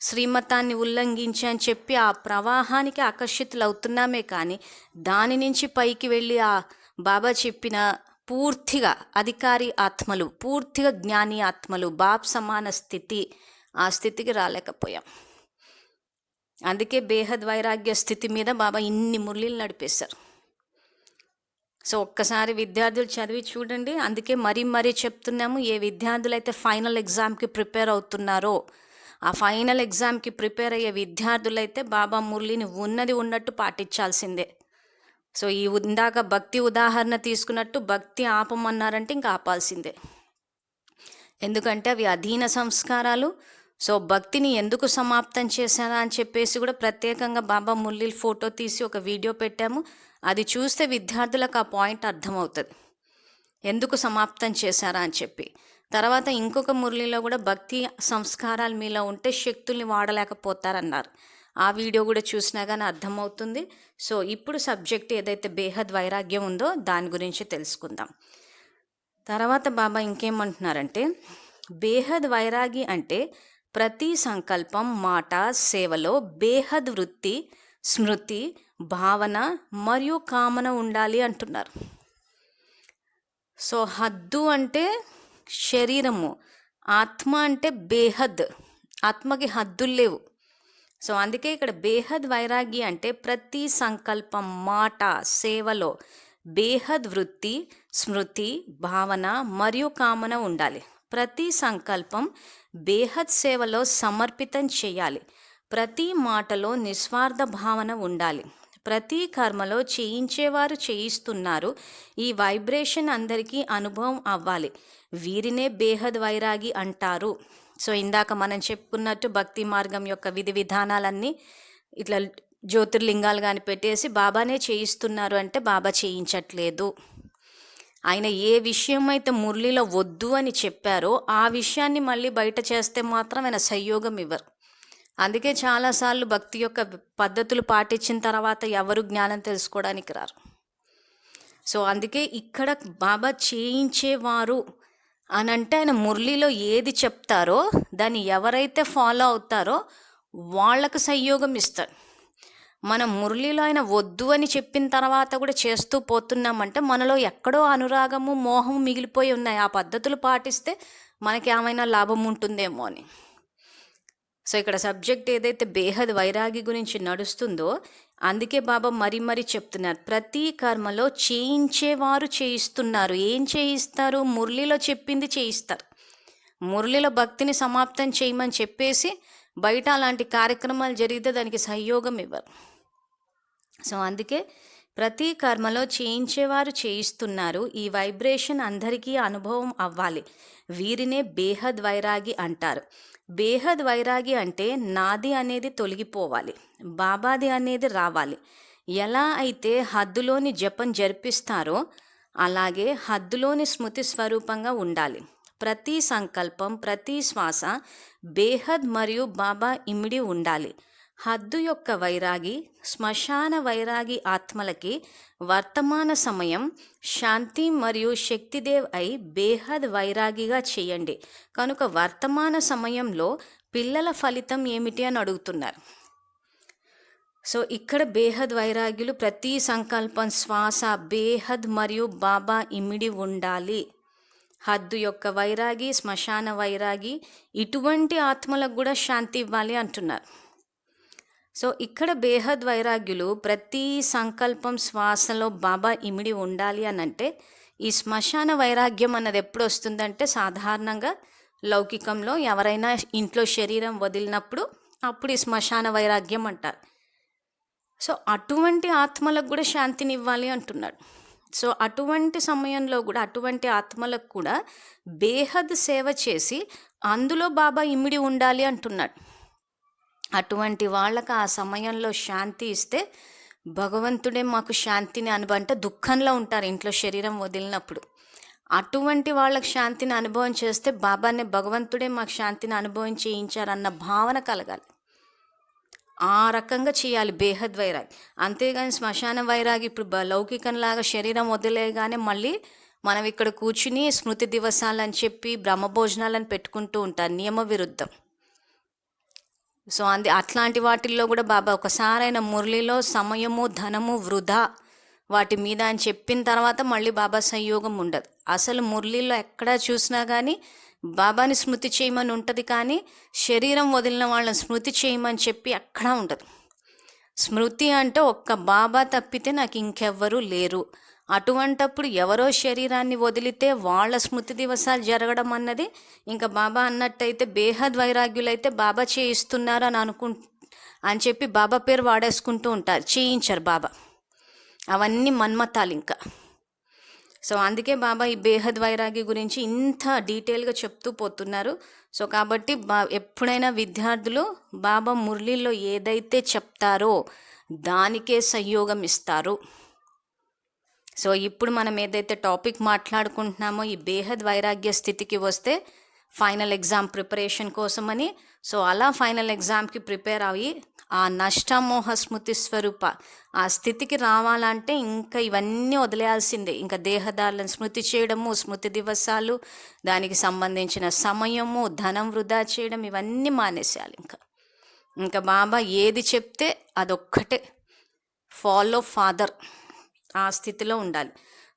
శ్రీమతాన్ని ఉల్లంఘించి అని చెప్పి ఆ ప్రవాహానికి ఆకర్షితులు అవుతున్నామే కానీ దాని నుంచి పైకి వెళ్ళి ఆ బాబా చెప్పిన పూర్తిగా అధికారి ఆత్మలు, పూర్తిగా జ్ఞాని ఆత్మలు, బాబ్ సమాన స్థితి, ఆ స్థితికి రాలేకపోయాం. అందుకే బేహద్ వైరాగ్య స్థితి మీద బాబా ఇన్ని మురళీలు నడిపేశారు. సో ఒక్కసారి విద్యార్థులు చదివి చూడండి. అందుకే మరీ చెప్తున్నాము, ఏ విద్యార్థులు అయితే ఫైనల్ ఎగ్జామ్కి ప్రిపేర్ అవుతున్నారో ఆ ఫైనల్ ఎగ్జామ్కి ప్రిపేర్ అయ్యే విద్యార్థులైతే బాబా మురళిని ఉన్నది ఉన్నట్టు పాటించాల్సిందే. సో ఈ ఇందాక భక్తి ఉదాహరణ తీసుకున్నట్టు భక్తి ఆపమన్నారంటే ఇంకా ఆపాల్సిందే, ఎందుకంటే అవి అధీన సంస్కారాలు. సో భక్తిని ఎందుకు సమాప్తం చేశారా అని చెప్పేసి కూడా ప్రత్యేకంగా బాబా మురళీల ఫోటో తీసి ఒక వీడియో పెట్టాము. అది చూస్తే విద్యార్థులకు ఆ పాయింట్ అర్థమవుతుంది, ఎందుకు సమాప్తం చేశారా అని చెప్పి. తర్వాత ఇంకొక మురళిలో కూడా భక్తి సంస్కారాలు మీలో ఉంటే శక్తుల్ని వాడలేకపోతారన్నారు. ఆ వీడియో కూడా చూసినా కానీ అర్థమవుతుంది. సో ఇప్పుడు సబ్జెక్ట్ ఏదైతే బేహద్ వైరాగ్యం ఉందో దాని గురించి తెలుసుకుందాం. తర్వాత బాబా ఇంకేమంటున్నారంటే, బేహద్ వైరాగి అంటే ప్రతి సంకల్పం, మాట, సేవలో బేహద్ వృత్తి, స్మృతి, భావన మరియు కామన ఉండాలి అంటున్నారు. సో హద్దు అంటే శరీరము, ఆత్మ అంటే బేహద్, ఆత్మకి హద్దులు లేవు. సో అందుకే ఇక్కడ బేహద్ వైరాగి అంటే ప్రతి సంకల్పం, మాట, సేవలో బేహద్ వృత్తి, స్మృతి, భావన మరియు కామన ఉండాలి. ప్రతి సంకల్పం బేహద్ సేవలో సమర్పితం చేయాలి. ప్రతి మాటలో నిస్వార్థ భావన ఉండాలి. ప్రతి కర్మలో చేయించేవారు చేయిస్తున్నారు. ఈ వైబ్రేషన్ అందరికీ అనుభవం అవ్వాలి. వీరినే బేహద్ వైరాగి అంటారు. సో ఇందాక మనం చెప్పుకున్నట్టు భక్తి మార్గం యొక్క విధి విధానాలన్నీ ఇట్లా జ్యోతిర్లింగాలు కానీ పెట్టేసి బాబానే చేయిస్తున్నారు అంటే బాబా చేయించట్లేదు. ఆయన ఏ విషయం అయితే మురళిలో వద్దు అని చెప్పారో ఆ విషయాన్ని మళ్ళీ బయట చేస్తే మాత్రం ఆయన సహయోగం ఇవ్వరు. అందుకే చాలాసార్లు భక్తి యొక్క పద్ధతులు పాటించిన తర్వాత ఎవరు జ్ఞానం తెలుసుకోవడానికి రారు. సో అందుకే ఇక్కడ బాబా చేయించేవారు అని అంటే ఆయన మురళిలో ఏది చెప్తారో దాన్ని ఎవరైతే ఫాలో అవుతారో వాళ్ళకు సహయోగం ఇస్తాడు. మనం మురళిలో ఆయన వద్దు అని చెప్పిన తర్వాత కూడా చేస్తూ పోతున్నామంటే మనలో ఎక్కడో అనురాగము, మోహము మిగిలిపోయి ఉన్నాయి. ఆ పద్ధతులు పాటిస్తే మనకి ఏమైనా లాభం ఉంటుందేమో అని. సో ఇక్కడ సబ్జెక్ట్ ఏదైతే బేహద్ వైరాగి గురించి నడుస్తుందో అందుకే బాబా మరీ చెప్తున్నారు, ప్రతి కర్మలో చేయించేవారు చేయిస్తున్నారు. ఏం చేయిస్తారు? మురళిలో చెప్పింది చేయిస్తారు. మురళిలో భక్తిని సమాప్తం చేయమని చెప్పేసి బయట అలాంటి కార్యక్రమాలు జరిగితే దానికి సహయోగం ఇవ్వరు. సో అందుకే ప్రతి కర్మలో చేయించేవారు చేయిస్తున్నారు. ఈ వైబ్రేషన్ అందరికీ అనుభవం అవ్వాలి. వీరినే బేహద్ వైరాగి అంటారు. బేహద్ వైరాగి అంటే నాది అనేది తొలగిపోవాలి, బాబాది అనేది రావాలి. ఎలా అయితే హద్దులోని జపం జరిపిస్తారో అలాగే హద్దులోని స్మృతి స్వరూపంగా ఉండాలి. ప్రతి సంకల్పం, ప్రతి శ్వాస బేహద్ మరియు బాబా ఇమిడి ఉండాలి. హద్దు యొక్క వైరాగి, శ్మశాన వైరాగి ఆత్మలకి వర్తమాన సమయం శాంతి మరియు శక్తిదేవ్ అయి బేహద్ వైరాగిగా చేయండి. కనుక వర్తమాన సమయంలో పిల్లల ఫలితం ఏమిటి అని అడుగుతున్నారు. సో ఇక్కడ బేహద్ వైరాగ్యులు ప్రతి సంకల్పం, శ్వాస బేహద్ మరియు బాబా ఇమిడి ఉండాలి. హద్దు యొక్క వైరాగి, శ్మశాన వైరాగి, ఇటువంటి ఆత్మలకు కూడా శాంతి ఇవ్వాలి అంటున్నారు. సో ఇక్కడ బేహద్ వైరాగ్యులు ప్రతి సంకల్పం, శ్వాసలో బాబా ఇమిడి ఉండాలి అని అంటే, ఈ శ్మశాన వైరాగ్యం అన్నది ఎప్పుడు వస్తుందంటే సాధారణంగా లౌకికంలో ఎవరైనా ఇంట్లో శరీరం వదిలినప్పుడు అప్పుడు ఈ శ్మశాన వైరాగ్యం అంటారు. సో అటువంటి ఆత్మలకు కూడా శాంతిని ఇవ్వాలి అంటున్నాడు. సో అటువంటి సమయంలో కూడా అటువంటి ఆత్మలకు కూడా బేహద్ సేవ చేసి అందులో బాబా ఇమిడి ఉండాలి అంటున్నాడు. అటువంటి వాళ్ళకి ఆ సమయంలో శాంతి ఇస్తే భగవంతుడే మాకు శాంతిని అంటే దుఃఖంలో ఉంటారు ఇంట్లో శరీరం వదిలినప్పుడు. అటువంటి వాళ్ళకి శాంతిని అనుభవం చేస్తే బాబానే భగవంతుడే మాకు శాంతిని అనుభవం చేయించారన్న భావన కలగాలి. ఆ రకంగా చేయాలి బేహద్ వైరాగి. అంతేగాని శ్మశాన వైరాగి ఇప్పుడు లౌకికంలాగా శరీరం వదిలేగానే మళ్ళీ మనం ఇక్కడ కూర్చుని స్మృతి దివసాలని చెప్పి బ్రహ్మభోజనాలను పెట్టుకుంటూ ఉంటారు, నియమ విరుద్ధం. సో అట్లాంటి వాటిల్లో కూడా బాబా ఒకసారైన మురళిలో సమయము, ధనము వృధా వాటి మీద అని చెప్పిన తర్వాత మళ్ళీ బాబా సంయోగం ఉండదు. అసలు మురళిలో ఎక్కడా చూసినా కానీ బాబాని స్మృతి చేయమని ఉంటుంది, కానీ శరీరం వదిలిన వాళ్ళని స్మృతి చేయమని చెప్పి ఎక్కడా ఉండదు. స్మృతి అంటే ఒక్క బాబా తప్పితే నాకు ఇంకెవ్వరూ లేరు. అటువంటప్పుడు ఎవరో శరీరాన్ని వదిలితే వాళ్ళ స్మృతి దివసాలు జరగడం అన్నది ఇంకా బాబా అన్నట్టయితే బేహద్ వైరాగ్యులైతే బాబా చేయిస్తున్నారు అని చెప్పి బాబా పేరు వాడేసుకుంటూ ఉంటారు, చేయించరు బాబా. అవన్నీ మన్మతాలు ఇంకా. సో అందుకే బాబా ఈ బేహద్ వైరాగి గురించి ఇంత డీటెయిల్గా చెప్తూ పోతున్నారు. సో కాబట్టి ఎప్పుడైనా విద్యార్థులు బాబా మురళిలో ఏదైతే చెప్తారో దానికే సహయోగం ఇస్తారు. సో ఇప్పుడు మనం ఏదైతే టాపిక్ మాట్లాడుకుంటున్నామో ఈ బేహద్ వైరాగ్య స్థితికి వస్తే ఫైనల్ ఎగ్జామ్ ప్రిపరేషన్ కోసమని, సో అలా ఫైనల్ ఎగ్జామ్కి ప్రిపేర్ అయ్యి ఆ నష్టమోహ స్మృతి స్వరూప ఆ స్థితికి రావాలంటే ఇంకా ఇవన్నీ వదిలేయాల్సిందే. ఇంకా దేహదారులను స్మృతి చేయడము, స్మృతి దివసాలు, దానికి సంబంధించిన సమయము, ధనం వృధా చేయడం ఇవన్నీ మానేసేయాలి. ఇంకా బాబా ఏది చెప్తే అదొక్కటే ఫాలో ఫాదర్ ఆ స్థితిలో ఉండాలి.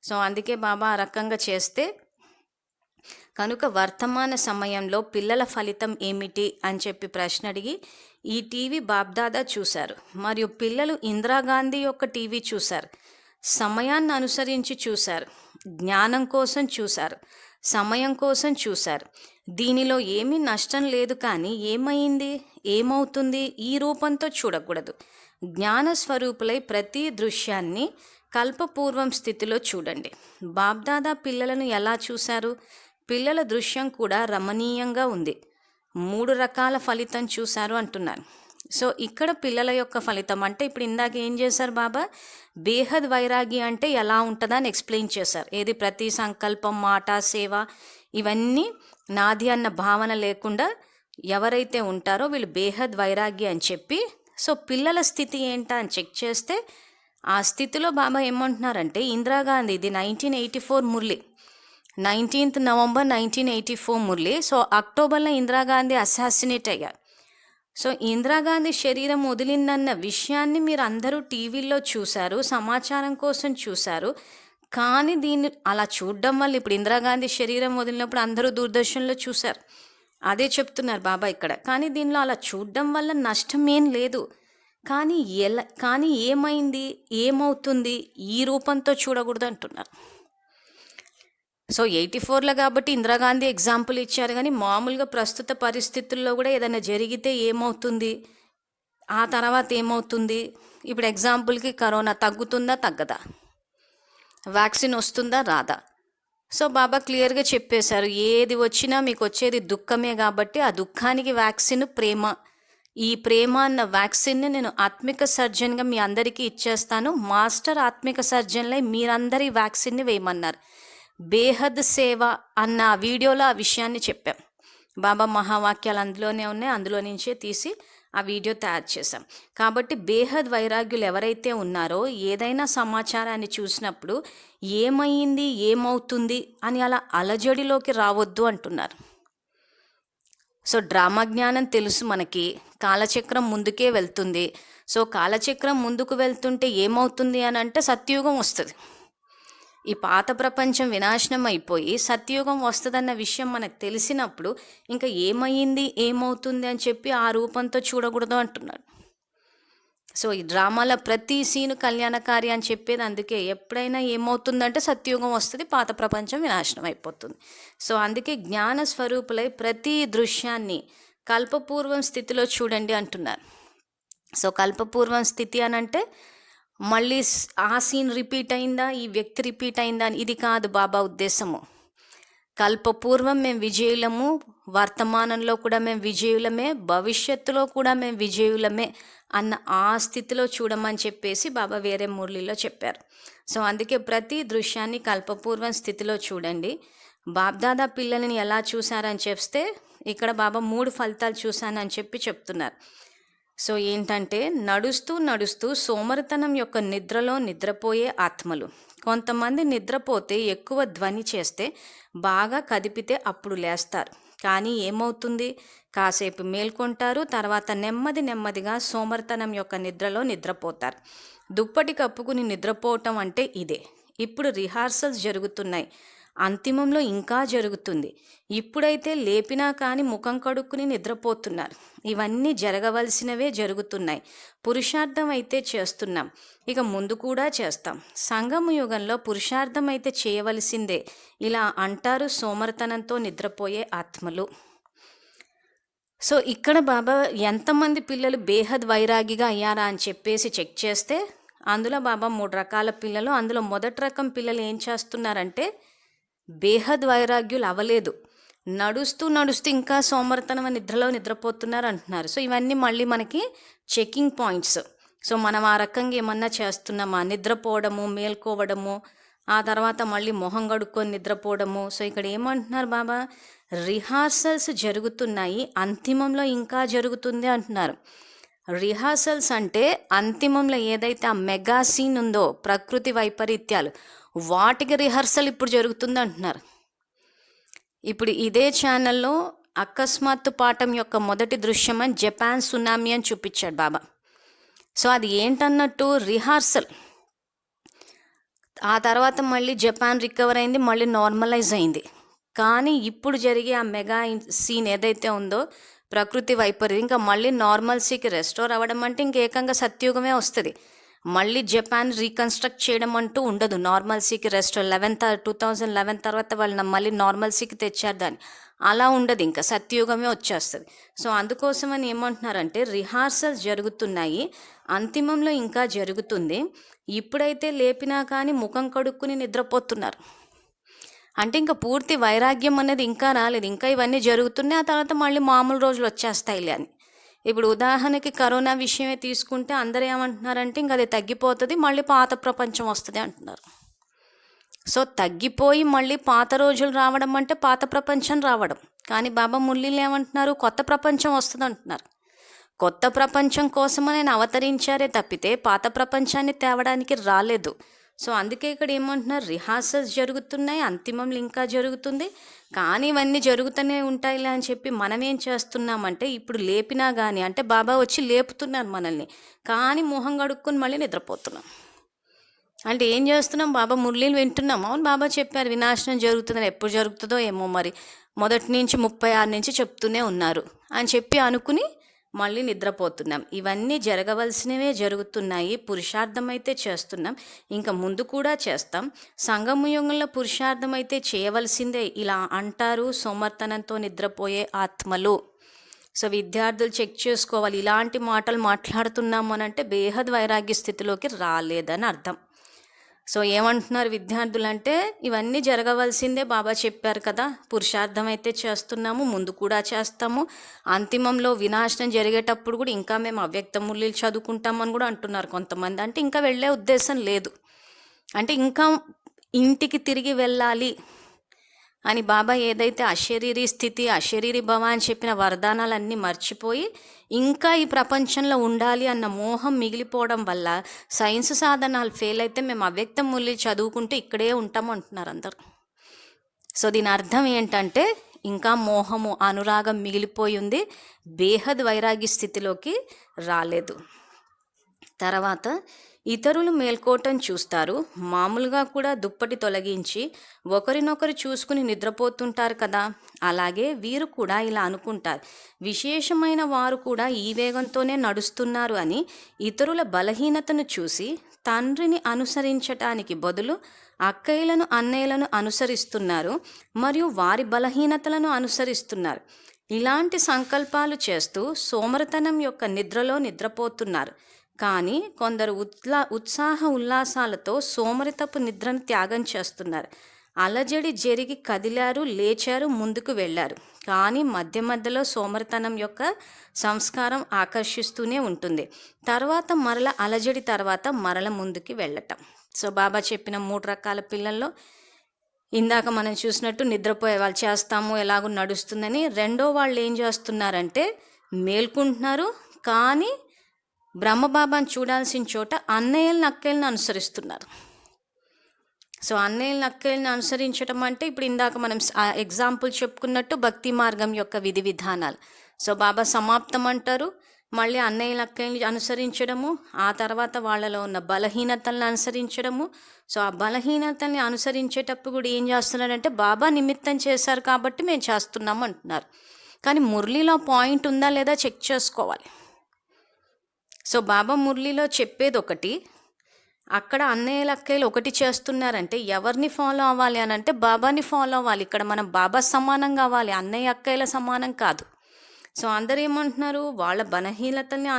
సో అందుకే బాబా ఆ రకంగా చేస్తే కనుక వర్తమాన సమయంలో పిల్లల ఫలితం ఏమిటి అని చెప్పి ప్రశ్న అడిగి ఈ టీవీ బాబ్దాదా చూశారు మరియు పిల్లలు ఇందిరాగాంధీ యొక్క టీవీ చూశారు. సమయాన్ని అనుసరించి చూశారు, జ్ఞానం కోసం చూశారు, సమయం కోసం చూశారు. దీనిలో ఏమీ నష్టం లేదు, కానీ ఏమవుతుంది ఈ రూపంతో చూడకూడదు. జ్ఞానస్వరూపులై ప్రతి దృశ్యాన్ని కల్పపూర్వం స్థితిలో చూడండి. బాబ్దాదా పిల్లలను ఎలా చూశారు? పిల్లల దృశ్యం కూడా రమణీయంగా ఉంది. 3 రకాల ఫలితం చూశారు అంటున్నారు. సో ఇక్కడ పిల్లల యొక్క ఫలితం అంటే ఇప్పుడు ఇందాక ఏం చేశారు బాబా, బేహద్ వైరాగి అంటే ఎలా ఉంటుందా అని ఎక్స్ప్లెయిన్ చేశారు. ఏది ప్రతి సంకల్పం, మాట, సేవ ఇవన్నీ నాది అన్న భావన లేకుండా ఎవరైతే ఉంటారో వీళ్ళు బేహద్ వైరాగి అని చెప్పి, సో పిల్లల స్థితి ఏంటా అని చెక్ చేస్తే ఆ స్థితిలో బాబా ఏమంటున్నారంటే ఇందిరాగాంధీ, ఇది 1984 Murali, 19th November 1984 Murali. So అక్టోబర్లో ఇందిరాగాంధీ అసాసినేట్ అయ్యారు. సో ఇందిరాగాంధీ శరీరం వదిలిందన్న విషయాన్ని మీరు అందరూ టీవీల్లో చూశారు, సమాచారం కోసం చూశారు. కానీ దీన్ని అలా చూడడం వల్ల ఇప్పుడు ఇందిరాగాంధీ శరీరం వదిలినప్పుడు అందరూ దూరదర్శన్లో చూశారు, అదే చెప్తున్నారు బాబా ఇక్కడ. కానీ దీనిలో అలా చూడడం వల్ల నష్టం ఏం లేదు. కానీ ఏమవుతుంది ఈ రూపంతో చూడకూడదు అంటున్నారు. సో 84లో కాబట్టి ఇందిరాగాంధీ ఎగ్జాంపుల్ ఇచ్చారు, కానీ మామూలుగా ప్రస్తుత పరిస్థితుల్లో కూడా ఏదైనా జరిగితే ఏమవుతుంది ఆ తర్వాత ఏమవుతుంది? ఇప్పుడు ఎగ్జాంపుల్‌కి కరోనా తగ్గుతుందా? తగ్గదా? వ్యాక్సిన్ వస్తుందా? రాదా? సో బాబా క్లియర్‌గా చెప్పేశారు. ఏది వచ్చినా మీకొచ్చేది దుఃఖమే గాబట్టి, ఆ దుఃఖానికి వ్యాక్సిన్ ప్రేమ. ఈ ప్రేమ అన్న వ్యాక్సిన్‌ని నేను ఆత్మిక సర్జన్‌గా మీ అందరికీ ఇచ్చేస్తాను. మాస్టర్ ఆత్మిక సర్జన్‌లై మీరందరి వ్యాక్సిన్‌ని వేయమన్నారు. బేహద్ సేవ అన్న వీడియోలో ఆ విషయాన్ని చెప్పాం. బాబా మహావాక్యాలు అందులోనే ఉన్నాయి. అందులో నుంచే తీసి ఆ వీడియో తయారు చేశాం. కాబట్టి బేహద్ వైరాగ్యులు ఎవరైతే ఉన్నారో ఏదైనా సమాచారాన్ని చూసినప్పుడు ఏమయ్యింది, ఏమవుతుంది అని అలా అలజడిలోకి రావద్దు అంటున్నారు. సో డ్రామా జ్ఞానం తెలుసు మనకి, కాలచక్రం ముందుకే వెళ్తుంది. సో కాలచక్రం ముందుకు వెళ్తుంటే ఏమవుతుంది అని అంటే సత్యుగం వస్తుంది. ఈ పాత ప్రపంచం వినాశనం అయిపోయి సత్యుగం వస్తుందన్న విషయం మనకు తెలిసినప్పుడు ఇంకా ఏమయ్యింది, ఏమవుతుంది అని చెప్పి ఆ రూపంతో చూడకూడదు అంటున్నాడు. సో ఈ డ్రామాలో ప్రతి సీను కళ్యాణకారి అని చెప్పేది అందుకే. ఎప్పుడైనా ఏమవుతుందంటే సత్యుగం వస్తుంది, పాత ప్రపంచం వినాశనం అయిపోతుంది. సో అందుకే జ్ఞాన స్వరూపులై ప్రతి దృశ్యాన్ని కల్పపూర్వం స్థితిలో చూడండి అంటున్నారు. సో కల్పపూర్వం స్థితి అని అంటే మళ్ళీ ఆ సీన్ రిపీట్ అయిందా, ఈ వ్యక్తి రిపీట్ అయిందా అని ఇది కాదు బాబా ఉద్దేశము. కల్పపూర్వం మేము విజయులము, వర్తమానంలో కూడా మేము విజయులమే, భవిష్యత్తులో కూడా మేము విజయులమే అన్న ఆ స్థితిలో చూడమని చెప్పేసి బాబా వేరే మురళిలో చెప్పారు. సో అందుకే ప్రతి దృశ్యాన్ని కల్పపూర్వం స్థితిలో చూడండి. బాబ్దాదా పిల్లల్ని ఎలా చూశారని చెప్తే ఇక్కడ బాబా 3 ఫలితాలు చూశానని చెప్పి చెప్తున్నారు. సో ఏంటంటే నడుస్తూ నడుస్తూ సోమరితనం యొక్క నిద్రలో నిద్రపోయే ఆత్మలు. కొంతమంది నిద్రపోతే ఎక్కువ ధ్వని చేస్తే బాగా కదిపితే అప్పుడు లేస్తారు. కానీ ఏమవుతుంది? కాసేపు మేల్కొంటారు, తర్వాత నెమ్మదిగా సోమరితనం యొక్క నిద్రలో నిద్రపోతారు. దుప్పటి కప్పుకుని నిద్రపోవటం అంటే ఇదే. ఇప్పుడు రిహార్సల్స్ జరుగుతున్నాయి, అంతిమంలో ఇంకా జరుగుతుంది. ఇప్పుడైతే లేపినా కానీ ముఖం కడుక్కుని నిద్రపోతున్నారు. ఇవన్నీ జరగవలసినవే జరుగుతున్నాయి. పురుషార్థం అయితే చేస్తున్నాం, ఇక ముందు కూడా చేస్తాం. సంగమ యుగంలో పురుషార్థం అయితే చేయవలసిందే. ఇలా అంటారు సోమరితనంతో నిద్రపోయే ఆత్మలు. సో ఇక్కడ బాబా ఎంతమంది పిల్లలు బేహద్ వైరాగిగా అయ్యారా అని చెప్పేసి చెక్ చేస్తే అందులో బాబా 3 రకాల పిల్లలు. అందులో మొదటి రకం పిల్లలు ఏం చేస్తున్నారంటే బేహద్ వైరాగ్యులు అవ్వలేదు, నడుస్తూ ఇంకా సోమరితనం నిద్రలో నిద్రపోతున్నారు అంటున్నారు. సో ఇవన్నీ మళ్ళీ మనకి చెకింగ్ పాయింట్స్. సో మనం ఆ రకంగా ఏమన్నా చేస్తున్నామా, నిద్రపోవడము, మేల్కోవడము, ఆ తర్వాత మళ్ళీ మొహం కడుక్కొని నిద్రపోవడము. సో ఇక్కడ ఏమంటున్నారు బాబా, రిహార్సల్స్ జరుగుతున్నాయి, అంతిమంలో ఇంకా జరుగుతుంది అంటున్నారు. రిహార్సల్స్ అంటే అంతిమంలో ఏదైతే ఆ మెగా సీన్ ఉందో, ప్రకృతి వైపరీత్యాలు, వాటికి రిహార్సల్ ఇప్పుడు జరుగుతుంది అంటున్నారు. ఇప్పుడు ఇదే ఛానల్లో అకస్మాత్తు పాఠం యొక్క మొదటి దృశ్యం అని జపాన్ సునామీ అని చూపించాడు బాబా. సో అది ఏంటన్నట్టు రిహార్సల్. ఆ తర్వాత మళ్ళీ జపాన్ రికవర్ అయింది, మళ్ళీ నార్మలైజ్ అయింది. కానీ ఇప్పుడు జరిగే ఆ మెగా సీన్ ఏదైతే ఉందో ప్రకృతి వైపరీత్యం, ఇంకా మళ్ళీ నార్మల్సీకి రెస్టోర్ అవ్వడం అంటే ఇంకేకంగా సత్యుగమే వస్తుంది. మళ్ళీ జపాన్ రీకన్స్ట్రక్ట్ చేయడం అంటూ ఉండదు. నార్మల్సీకి రెస్టోర్ 2011 తర్వాత వాళ్ళు మళ్ళీ నార్మల్సీకి తెచ్చారు దాన్ని. అలా ఉండదు, ఇంకా సత్యుగమే వచ్చేస్తుంది. సో అందుకోసమని ఏమంటున్నారంటే రిహార్సల్స్ జరుగుతున్నాయి, అంతిమంలో ఇంకా జరుగుతుంది. ఇప్పుడైతే లేపినా కానీ ముఖం కడుక్కుని నిద్రపోతున్నారు. అంటే ఇంకా పూర్తి వైరాగ్యం అనేది ఇంకా రాలేదు, ఇంకా ఇవన్నీ జరుగుతున్నాయి. ఆ తర్వాత మళ్ళీ మామూలు రోజులు వచ్చేస్తాయిలే అని. ఇప్పుడు ఉదాహరణకి కరోనా విషయమే తీసుకుంటే అందరూ ఏమంటున్నారంటే ఇంకా అది తగ్గిపోతుంది, మళ్ళీ పాత ప్రపంచం వస్తుంది అంటున్నారు. సో తగ్గిపోయి మళ్ళీ పాత రోజులు రావడం అంటే పాత ప్రపంచం రావడం. కానీ బాబా మురళీలు ఏమంటున్నారు, కొత్త ప్రపంచం వస్తుంది అంటున్నారు. కొత్త ప్రపంచం కోసమని నేను అవతరించారే తప్పితే పాత ప్రపంచాన్ని తేవడానికి రాలేదు. సో అందుకే ఇక్కడ ఏమంటున్నారు, రిహార్సల్స్ జరుగుతున్నాయి, అంతిమంలో ఇంకా జరుగుతుంది. కానీ ఇవన్నీ జరుగుతూనే ఉంటాయిలే అని చెప్పి మనం ఏం చేస్తున్నామంటే ఇప్పుడు లేపినా కానీ, అంటే బాబా వచ్చి లేపుతున్నారు మనల్ని, కానీ మొహం కడుక్కొని మళ్ళీ నిద్రపోతున్నాం. అంటే ఏం చేస్తున్నాం, బాబా మురళీలు వింటున్నాం. అవును బాబా చెప్పారు వినాశనం జరుగుతుందని, ఎప్పుడు జరుగుతుందో ఏమో మరి, మొదటి నుంచి 36 నుంచి చెప్తూనే ఉన్నారు అని చెప్పి అనుకుని మళ్ళీ నిద్రపోతున్నాం. ఇవన్నీ జరగవలసినవే జరుగుతున్నాయి, పురుషార్థం అయితే చేస్తున్నాం, ఇంకా ముందు కూడా చేస్తాం. సంగమయుగంలో పురుషార్థం అయితే చేయవలసిందే. ఇలా అంటారు సోమర్తనంతో నిద్రపోయే ఆత్మలు. సో విద్యార్థులు చెక్ చేసుకోవాలి, ఇలాంటి మాటలు మాట్లాడుతున్నాము అని అంటే బేహద్ వైరాగ్య స్థితిలోకి రాలేదని అర్థం. సో ఏమంటున్నారు విద్యార్థులు అంటే, ఇవన్నీ జరగవలసిందే, బాబా చెప్పారు కదా, పురుషార్థం అయితే చేస్తున్నాము, ముందు కూడా చేస్తాము, అంతిమంలో వినాశనం జరిగేటప్పుడు కూడా ఇంకా మేము అవ్యక్త మురళీలు చదువుకుంటామని కూడా అంటున్నారు కొంతమంది. అంటే ఇంకా వెళ్ళే ఉద్దేశం లేదు, అంటే ఇంకా ఇంటికి తిరిగి వెళ్ళాలి అని బాబా ఏదైతే అశరీరీ స్థితి, అశరీరీ భవ అని చెప్పిన వరదానాలన్నీ మర్చిపోయి ఇంకా ఈ ప్రపంచంలో ఉండాలి అన్న మోహం మిగిలిపోవడం వల్ల సైన్స్ సాధనాలు ఫెయిల్ అయితే మేము అవ్యక్త మురళి చదువుకుంటూ ఇక్కడే ఉంటాము అంటున్నారు అందరు. సో దీని అర్థం ఏంటంటే ఇంకా మోహము, అనురాగం మిగిలిపోయి ఉంది, బేహద్ వైరాగ్య స్థితిలోకి రాలేదు. తర్వాత ఇతరులు మేల్కోవటం చూస్తారు, మామూలుగా కూడా దుప్పటి తొలగించి ఒకరినొకరు చూసుకుని నిద్రపోతుంటారు కదా, అలాగే వీరు కూడా ఇలా అనుకుంటారు, విశేషమైన వారు కూడా ఈ వేగంతోనే నడుస్తున్నారు అని ఇతరుల బలహీనతను చూసి తండ్రిని అనుసరించటానికి బదులు అక్కయ్యలను అన్నయ్యలను అనుసరిస్తున్నారు మరియు వారి బలహీనతలను అనుసరిస్తున్నారు. ఇలాంటి సంకల్పాలు చేస్తూ సోమరతనం యొక్క నిద్రలో నిద్రపోతున్నారు. కానీ కొందరు ఉత్సాహ ఉల్లాసాలతో సోమరితపు నిద్రను త్యాగం చేస్తున్నారు. అలజడి జరిగి కదిలారు, లేచారు, ముందుకు వెళ్ళారు, కానీ మధ్య మధ్యలో సోమరితనం యొక్క సంస్కారం ఆకర్షిస్తూనే ఉంటుంది. తర్వాత మరల అలజడి తర్వాత మరల ముందుకి వెళ్ళటం. సో బాబా చెప్పిన 3 రకాల పిల్లల్లో ఇందాక మనం చూసినట్టు నిద్రపోయే వాళ్ళు చేస్తాము ఎలాగో నడుస్తుందని, రెండో వాళ్ళు ఏం చేస్తున్నారంటే మేల్కుంటున్నారు కానీ బ్రహ్మబాబాను చూడాల్సిన చోట అన్నయ్యలను అక్కయ్యలను అనుసరిస్తున్నారు. సో అన్నయ్యలను అక్కయ్యలను అనుసరించడం అంటే ఇప్పుడు ఇందాక మనం ఎగ్జాంపుల్ చెప్పుకున్నట్టు భక్తి మార్గం యొక్క విధి విధానాలు. సో బాబా సమాప్తం అంటారు, మళ్ళీ అన్నయ్యల అక్కయ్యని అనుసరించడము, ఆ తర్వాత వాళ్ళలో ఉన్న బలహీనతలను అనుసరించడము. సో ఆ బలహీనతల్ని అనుసరించేటప్పుడు కూడా ఏం చేస్తున్నారంటే బాబా నిమిత్తం చేశారు కాబట్టి మేము చేస్తున్నాము అంటున్నారు. కానీ మురళిలో పాయింట్ ఉందా లేదా చెక్ చేసుకోవాలి. సో బాబా మురళిలో చెప్పేది ఒకటి, అక్కడ అన్నయ్యల అక్కయ్యలు ఒకటి చేస్తున్నారంటే ఎవరిని ఫాలో అవ్వాలి అని అంటే బాబాని ఫాలో అవ్వాలి. ఇక్కడ మనం బాబా సమానం కావాలి, అన్నయ్య అక్కయ్యల సమానం కాదు. సో అందరు ఏమంటున్నారు, వాళ్ళ బలహీనతల్ని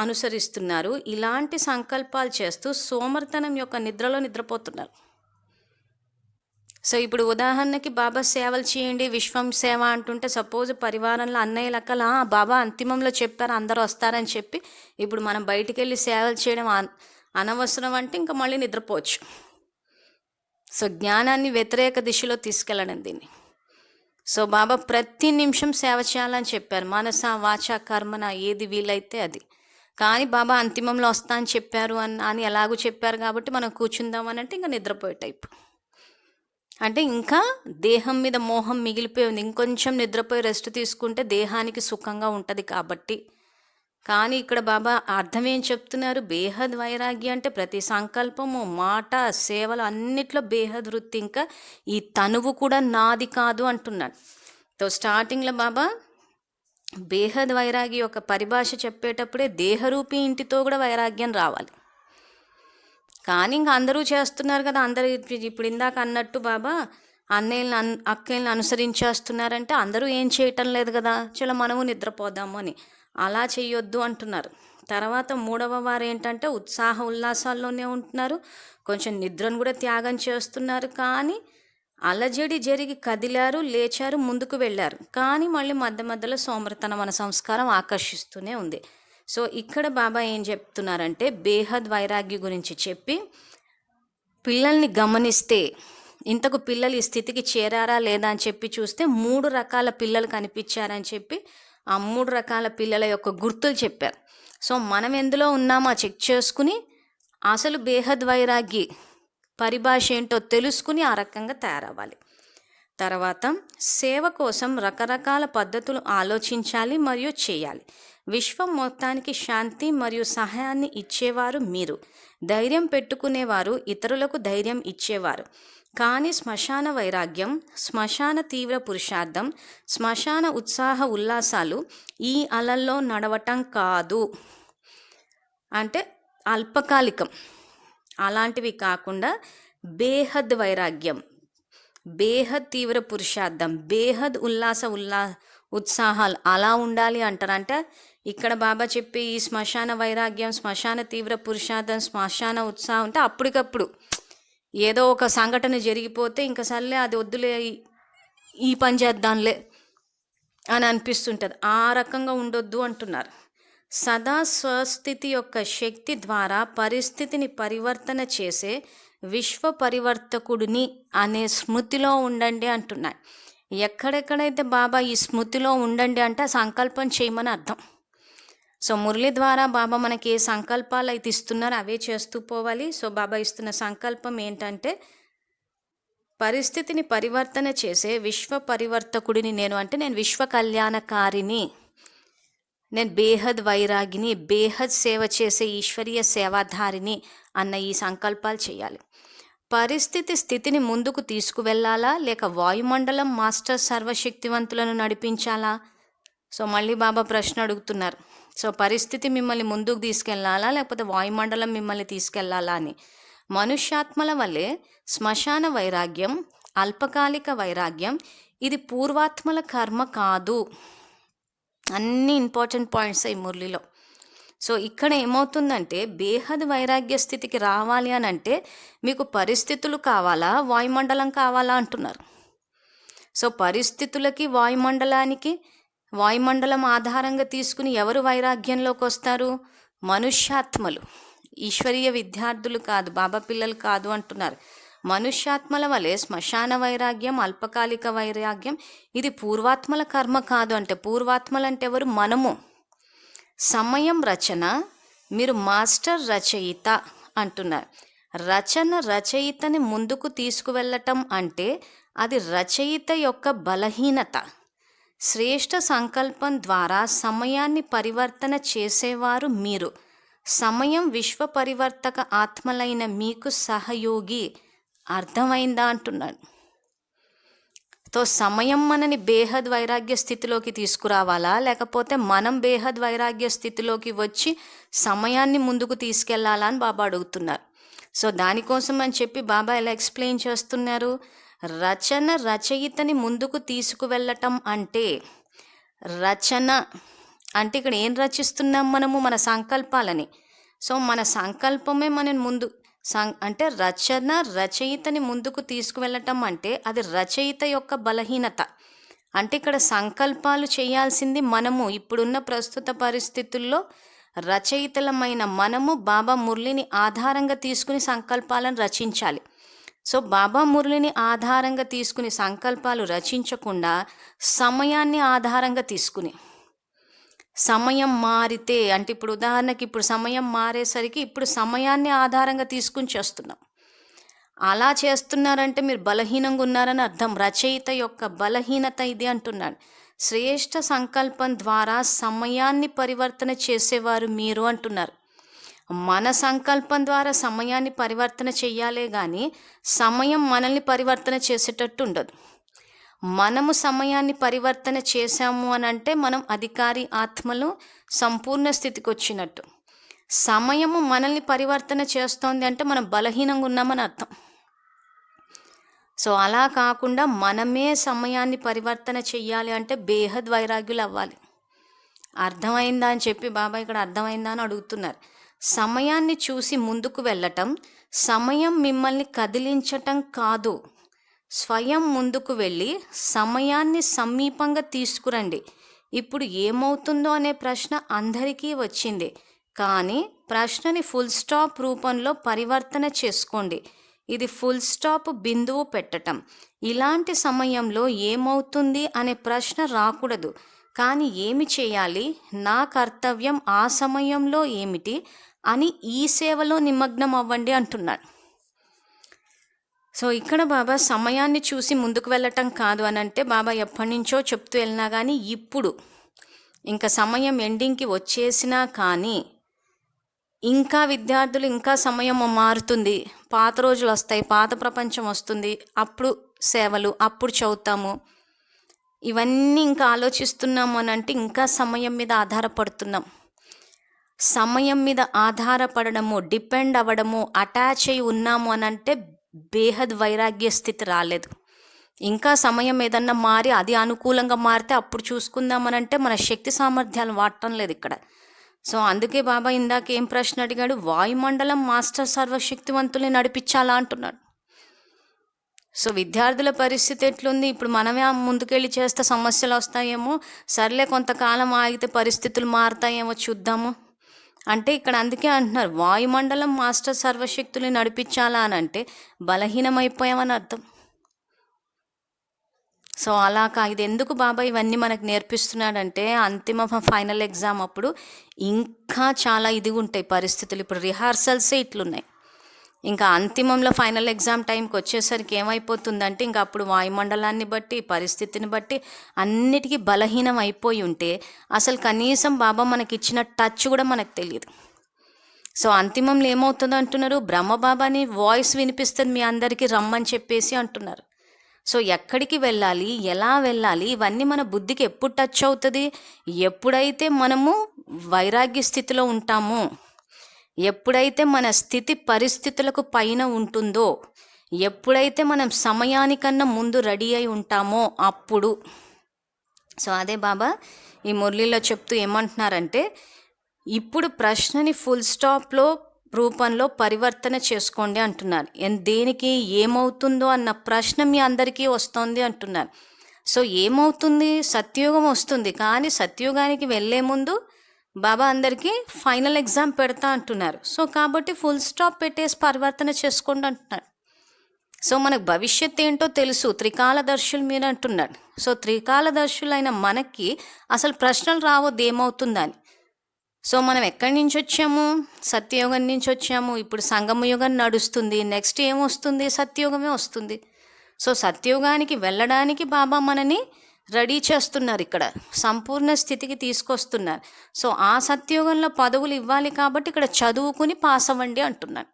అనుసరిస్తున్నారు, ఇలాంటి సంకల్పాలు చేస్తూ సోమర్తనం యొక్క నిద్రలో నిద్రపోతున్నారు. సో ఇప్పుడు ఉదాహరణకి బాబా సేవలు చేయండి, విశ్వం సేవ అంటుంటే సపోజ్ పరివారంలో అన్నయ్య లెక్కల బాబా అంతిమంలో చెప్పారు అందరూ వస్తారని చెప్పి ఇప్పుడు మనం బయటికి వెళ్ళి సేవలు చేయడం అనవసరం అంటే ఇంకా మళ్ళీ నిద్రపోవచ్చు. సో జ్ఞానాన్ని వ్యతిరేక దిశలో తీసుకెళ్ళడం దీన్ని. సో బాబా ప్రతి నిమిషం సేవ చేయాలని చెప్పారు, మనస వాచ కర్మన ఏది వీలైతే అది. కానీ బాబా అంతిమంలో వస్తా అని చెప్పారు అని ఎలాగూ చెప్పారు కాబట్టి మనం కూర్చుందామని అంటే ఇంకా నిద్రపోయే టైపు. అంటే ఇంకా దేహం మీద మోహం మిగిలిపోయి ఉంది, ఇంకొంచెం నిద్రపోయి రెస్ట్ తీసుకుంటే దేహానికి సుఖంగా ఉంటుంది కాబట్టి. కానీ ఇక్కడ బాబా అర్థం ఏం చెప్తున్నారు, బేహద్ వైరాగ్య అంటే ప్రతి సంకల్పము, మాట, సేవలు అన్నిట్లో బేహద్ వృత్తి, ఇంకా ఈ తనువు కూడా నాది కాదు అంటున్నాడు. సో స్టార్టింగ్లో బాబా బేహద్ వైరాగ్య యొక్క పరిభాష చెప్పేటప్పుడే దేహరూపి ఇంటితో కూడా వైరాగ్యం రావాలి. కానీ ఇంకా అందరూ చేస్తున్నారు కదా, అందరూ ఇప్పుడు ఇందాక అన్నట్టు బాబా అన్నయ్యలను అక్కయ్యలను అనుసరించేస్తున్నారంటే అందరూ ఏం చేయటం లేదు కదా, చలో మనము నిద్రపోదాము అని. అలా చేయొద్దు అంటున్నారు. తర్వాత 3వ వారు ఏంటంటే ఉత్సాహ ఉల్లాసాల్లోనే ఉంటున్నారు, కొంచెం నిద్రను కూడా త్యాగం చేస్తున్నారు, కానీ అలజడి జరిగి కదిలారు, లేచారు, ముందుకు వెళ్ళారు, కానీ మళ్ళీ మధ్య మధ్యలో సోమరితనం మన సంస్కారం ఆకర్షిస్తూనే ఉంది. సో ఇక్కడ బాబా ఏం చెప్తున్నారంటే బేహద్ వైరాగ్య గురించి చెప్పి పిల్లల్ని గమనిస్తే ఇంతకు పిల్లలు ఈ స్థితికి చేరారా లేదా అని చెప్పి చూస్తే 3 రకాల పిల్లలు కనిపించారని చెప్పి ఆ 3 రకాల పిల్లల యొక్క గుర్తులు చెప్పారు. సో మనం ఎందులో ఉన్నామో చెక్ చేసుకుని అసలు బేహద్ వైరాగ్య పరిభాష ఏంటో తెలుసుకుని ఆ రకంగా తయారవ్వాలి. తర్వాత సేవ కోసం రకరకాల పద్ధతులు ఆలోచించాలి మరియు చేయాలి. విశ్వం మొత్తానికి శాంతి మరియు సహాయాన్ని ఇచ్చేవారు మీరు, ధైర్యం పెట్టుకునేవారు, ఇతరులకు ధైర్యం ఇచ్చేవారు. కానీ శ్మశాన వైరాగ్యం, శ్మశాన తీవ్ర పురుషార్థం, శ్మశాన ఉత్సాహ ఉల్లాసాలు ఈ అలల్లో నడవటం కాదు. అంటే అల్పకాలికం, అలాంటివి కాకుండా బేహద్ వైరాగ్యం, బేహద్ తీవ్ర పురుషార్థం, బేహద్ ఉత్సాహాలు అలా ఉండాలి అంటారు. అంటే ఇక్కడ బాబా చెప్పి ఈ శ్మశాన వైరాగ్యం, శ్మశాన తీవ్ర పురుషార్థం, శ్మశాన ఉత్సాహం అంటే అప్పటికప్పుడు ఏదో ఒక సంఘటన జరిగిపోతే ఇంకా సర్లే అది వద్దులే, ఈ పని చేద్దాంలే అని అనిపిస్తుంటుంది. ఆ రకంగా ఉండొద్దు అంటున్నారు. సదా స్వస్థితి యొక్క శక్తి ద్వారా పరిస్థితిని పరివర్తన చేసే విశ్వ పరివర్తకుడిని అనే స్మృతిలో ఉండండి అంటున్నాయి. ఎక్కడెక్కడైతే బాబా ఈ స్మృతిలో ఉండండి అంటే సంకల్పం చేయమని అర్థం. సో మురళి ద్వారా బాబా మనకి ఏ సంకల్పాలు అయితే ఇస్తున్నారో అవే చేస్తూ పోవాలి. సో బాబా ఇస్తున్న సంకల్పం ఏంటంటే పరిస్థితిని పరివర్తన చేసే విశ్వ పరివర్తకుడిని నేను, అంటే నేను విశ్వ కళ్యాణకారిని, నేను బేహద్ వైరాగిని, బేహద్ సేవ చేసే ఈశ్వరీయ సేవాధారిని అన్న ఈ సంకల్పాలు చేయాలి. పరిస్థితి స్థితిని ముందుకు తీసుకువెళ్ళాలా లేక వాయుమండలం మాస్టర్ సర్వశక్తివంతులను నడిపించాలా? సో మళ్ళీ బాబా ప్రశ్న అడుగుతున్నారు. సో పరిస్థితి మిమ్మల్ని ముందుకు తీసుకెళ్ళాలా లేకపోతే వాయుమండలం మిమ్మల్ని తీసుకెళ్లాలా అని. మనుష్యాత్మల వల్లే శ్మశాన వైరాగ్యం, అల్పకాలిక వైరాగ్యం, ఇది పూర్వాత్మల కర్మ కాదు. అన్ని ఇంపార్టెంట్ పాయింట్స్ ఈ మురళిలో. సో ఇక్కడ ఏమవుతుందంటే బేహద్ వైరాగ్య స్థితికి రావాలి అని అంటే మీకు పరిస్థితులు కావాలా వాయుమండలం కావాలా అంటున్నారు. సో పరిస్థితులకి వాయుమండలం ఆధారంగా తీసుకుని ఎవరు వైరాగ్యంలోకి వస్తారు? మనుష్యాత్మలు, ఈశ్వరీయ విద్యార్థులు కాదు, బాబా పిల్లలు కాదు అంటున్నారు. మనుష్యాత్మల వలె శ్మశాన వైరాగ్యం, అల్పకాలిక వైరాగ్యం, ఇది పూర్వాత్మల కర్మ కాదు. అంటే పూర్వాత్మలు అంటే ఎవరు? మనము. సమయం రచన, మీరు మాస్టర్ రచయిత అంటున్నారు. రచయితని ముందుకు తీసుకువెళ్ళటం అంటే అది రచయిత యొక్క బలహీనత. శ్రేష్ఠ సంకల్పం ద్వారా సమయాన్ని పరివర్తన చేసేవారు మీరు. సమయం విశ్వ పరివర్తక ఆత్మలైన మీకు సహయోగి. అర్థమైందా అంటున్నాను. తో సమయం మనని బేహద్ వైరాగ్య స్థితిలోకి తీసుకురావాలా లేకపోతే మనం బేహద్ వైరాగ్య స్థితిలోకి వచ్చి సమయాన్ని ముందుకు తీసుకెళ్లాలా అని బాబా అడుగుతున్నారు. సో దానికోసం అని చెప్పి బాబా ఎలా ఎక్స్ప్లెయిన్ చేస్తున్నారు? రచయితని ముందుకు తీసుకువెళ్ళటం అంటే, రచన అంటే ఇక్కడ ఏం రచిస్తున్నాం మనము? మన సంకల్పాలని. సో మన సంకల్పమే మన ముందు అంటే రచయితని ముందుకు తీసుకువెళ్ళటం అంటే అది రచయిత యొక్క బలహీనత. అంటే ఇక్కడ సంకల్పాలు చేయాల్సింది మనము. ఇప్పుడున్న ప్రస్తుత పరిస్థితుల్లో రచయితలమైన మనము బాబా మురళిని ఆధారంగా తీసుకుని సంకల్పాలను రచించాలి. సో బాబా మురళిని ఆధారంగా తీసుకుని సంకల్పాలు రచించకుండా సమయాన్ని ఆధారంగా తీసుకుని, సమయం మారితే అంటే ఇప్పుడు ఉదాహరణకి ఇప్పుడు సమయం మారేసరికి ఇప్పుడు సమయాన్ని ఆధారంగా తీసుకుని చేస్తున్నాం. అలా చేస్తున్నారంటే మీరు బలహీనంగా ఉన్నారని అర్థం. రచయిత యొక్క బలహీనత ఇది అంటున్నాడు. శ్రేష్ఠ సంకల్పం ద్వారా సమయాన్ని పరివర్తన చేసేవారు మీరు అంటున్నారు. మన సంకల్పం ద్వారా సమయాన్ని పరివర్తన చెయ్యాలే కానీ సమయం మనల్ని పరివర్తన చేసేటట్టు ఉండదు. మనము సమయాన్ని పరివర్తన చేశాము అని అంటే మనం అధికారి ఆత్మలు సంపూర్ణ స్థితికి వచ్చినట్టు. సమయము మనల్ని పరివర్తన చేస్తోంది అంటే మనం బలహీనంగా ఉన్నామని అర్థం. సో అలా కాకుండా మనమే సమయాన్ని పరివర్తన చెయ్యాలి అంటే బేహద్ వైరాగ్యులు అవ్వాలి. అర్థమైందా అని చెప్పి బాబా ఇక్కడ అర్థమైందా అని అడుగుతున్నారు. సమయాన్ని చూసి ముందుకు వెళ్ళటం, సమయం మిమ్మల్ని కదిలించటం కాదు. స్వయం ముందుకు వెళ్ళి సమయాన్ని సమీపంగా తీసుకురండి. ఇప్పుడు ఏమవుతుందో అనే ప్రశ్న అందరికీ వచ్చింది, కానీ ప్రశ్నని ఫుల్ స్టాప్ రూపంలో పరివర్తన చేసుకోండి. ఇది ఫుల్ స్టాప్ బిందువు పెట్టటం. ఇలాంటి సమయంలో ఏమవుతుంది అనే ప్రశ్న రాకూడదు, కానీ ఏమి చేయాలి, నా కర్తవ్యం ఆ సమయంలో ఏమిటి అని ఈ సేవలో నిమగ్నం అవ్వండి అంటున్నాడు. సో ఇక్కడ బాబా సమయాన్ని చూసి ముందుకు వెళ్ళటం కాదు అని అంటే బాబా ఎప్పటి నుంచో చెప్తూ వెళ్ళినా కానీ ఇప్పుడు ఇంకా సమయం ఎండింగ్కి వచ్చేసినా కానీ ఇంకా విద్యార్థులు ఇంకా సమయం మారుతుంది, పాత రోజులు వస్తాయి, పాత ప్రపంచం వస్తుంది, అప్పుడు సేవలు, అప్పుడు చదువుతాము, ఇవన్నీ ఇంకా ఆలోచిస్తున్నాము అని అంటే ఇంకా సమయం మీద ఆధారపడుతున్నాం. సమయం మీద ఆధారపడము, డిపెండ్ అవ్వడము, అటాచ్ అయి ఉన్నాము అని అంటే బేహద్ వైరాగ్య స్థితి రాలేదు. ఇంకా సమయం ఏదన్నా మారి అది అనుకూలంగా మారితే అప్పుడు చూసుకుందామనంటే మన శక్తి సామర్థ్యాలు వాడటం లేదు ఇక్కడ. సో అందుకే బాబా ఇందాక ఏం ప్రశ్న అడిగాడు, వాయుమండలం మాస్టర్ సర్వశక్తివంతుల్ని నడిపించాలా అంటున్నాడు. సో విద్యార్థుల పరిస్థితి ఎట్లుంది, ఇప్పుడు మనమే ముందుకెళ్ళి చేస్తే సమస్యలు వస్తాయేమో, సర్లే కొంతకాలం ఆగితే పరిస్థితులు మారుతాయేమో చూద్దాము అంటే ఇక్కడ అందుకే అంటున్నారు వాయుమండలం మాస్టర్ సర్వశక్తుల్ని నడిపించాలా అని అంటే బలహీనమైపోయామని అర్థం. సో ఇది ఎందుకు బాబా ఇవన్నీ మనకు నేర్పిస్తున్నాడంటే అంతిమ ఫైనల్ ఎగ్జామ్ అప్పుడు ఇంకా చాలా ఇది ఉంటాయి పరిస్థితులు. ఇప్పుడు రిహార్సల్సే ఇట్లున్నాయి, ఇంకా అంతిమంలో ఫైనల్ ఎగ్జామ్ టైంకి వచ్చేసరికి ఏమైపోతుందంటే ఇంకా అప్పుడు వాయుమండలాన్ని బట్టి పరిస్థితిని బట్టి అన్నిటికీ బలహీనం అయిపోయి ఉంటే అసలు కనీసం బాబా మనకి ఇచ్చిన టచ్ కూడా మనకు తెలియదు. సో అంతిమంలో ఏమవుతుందో అంటున్నారు, బ్రహ్మబాబాని వాయిస్ వినిపిస్తుంది మీ అందరికీ రమ్మని చెప్పేసి అంటున్నారు. సో ఎక్కడికి వెళ్ళాలి, ఎలా వెళ్ళాలి, ఇవన్నీ మన బుద్ధికి ఎప్పుడు టచ్ అవుతుంది, ఎప్పుడైతే మనము వైరాగ్య స్థితిలో ఉంటామో, ఎప్పుడైతే మన స్థితి పరిస్థితులకు పైన ఉంటుందో, ఎప్పుడైతే మనం సమయానికన్నా ముందు రెడీ అయి ఉంటామో అప్పుడు. సో అదే బాబా ఈ మురళిలో చెప్తూ ఏమంటున్నారంటే, ఇప్పుడు ప్రశ్నని ఫుల్ స్టాప్లో రూపంలో పరివర్తన చేసుకోండి అంటున్నారు. దేనికి ఏమవుతుందో అన్న ప్రశ్న మీ అందరికీ వస్తుంది అంటున్నారు. సో ఏమవుతుంది, సత్యుగం వస్తుంది, కానీ సత్యుగానికి వెళ్ళే ముందు బాబా అందరికీ ఫైనల్ ఎగ్జామ్ పెడతా అంటున్నారు. సో కాబట్టి ఫుల్ స్టాప్ పెట్టేసి పరివర్తన చేసుకోండి అంటున్నారు. సో మనకు భవిష్యత్ ఏంటో తెలుసు, త్రికాలదర్శులు మీరు అంటున్నాడు. సో త్రికాలదర్శులైన మనకి అసలు ప్రశ్నలు రావద్దు ఏమవుతుందని. సో మనం ఎక్కడి నుంచి వచ్చాము, సత్యయుగం నుంచి వచ్చాము. ఇప్పుడు సంగమయుగం నడుస్తుంది, నెక్స్ట్ ఏమొస్తుంది, సత్యయుగమే వస్తుంది. సో సత్యయుగానికి వెళ్ళడానికి బాబా మనని రెడీ చేస్తున్నారు, ఇక్కడ సంపూర్ణ స్థితికి తీసుకొస్తున్నారు. సో ఆ సత్యయుగంలో పదవులు ఇవ్వాలి కాబట్టి ఇక్కడ చదువుకుని పాస్ అవ్వండి అంటున్నారు.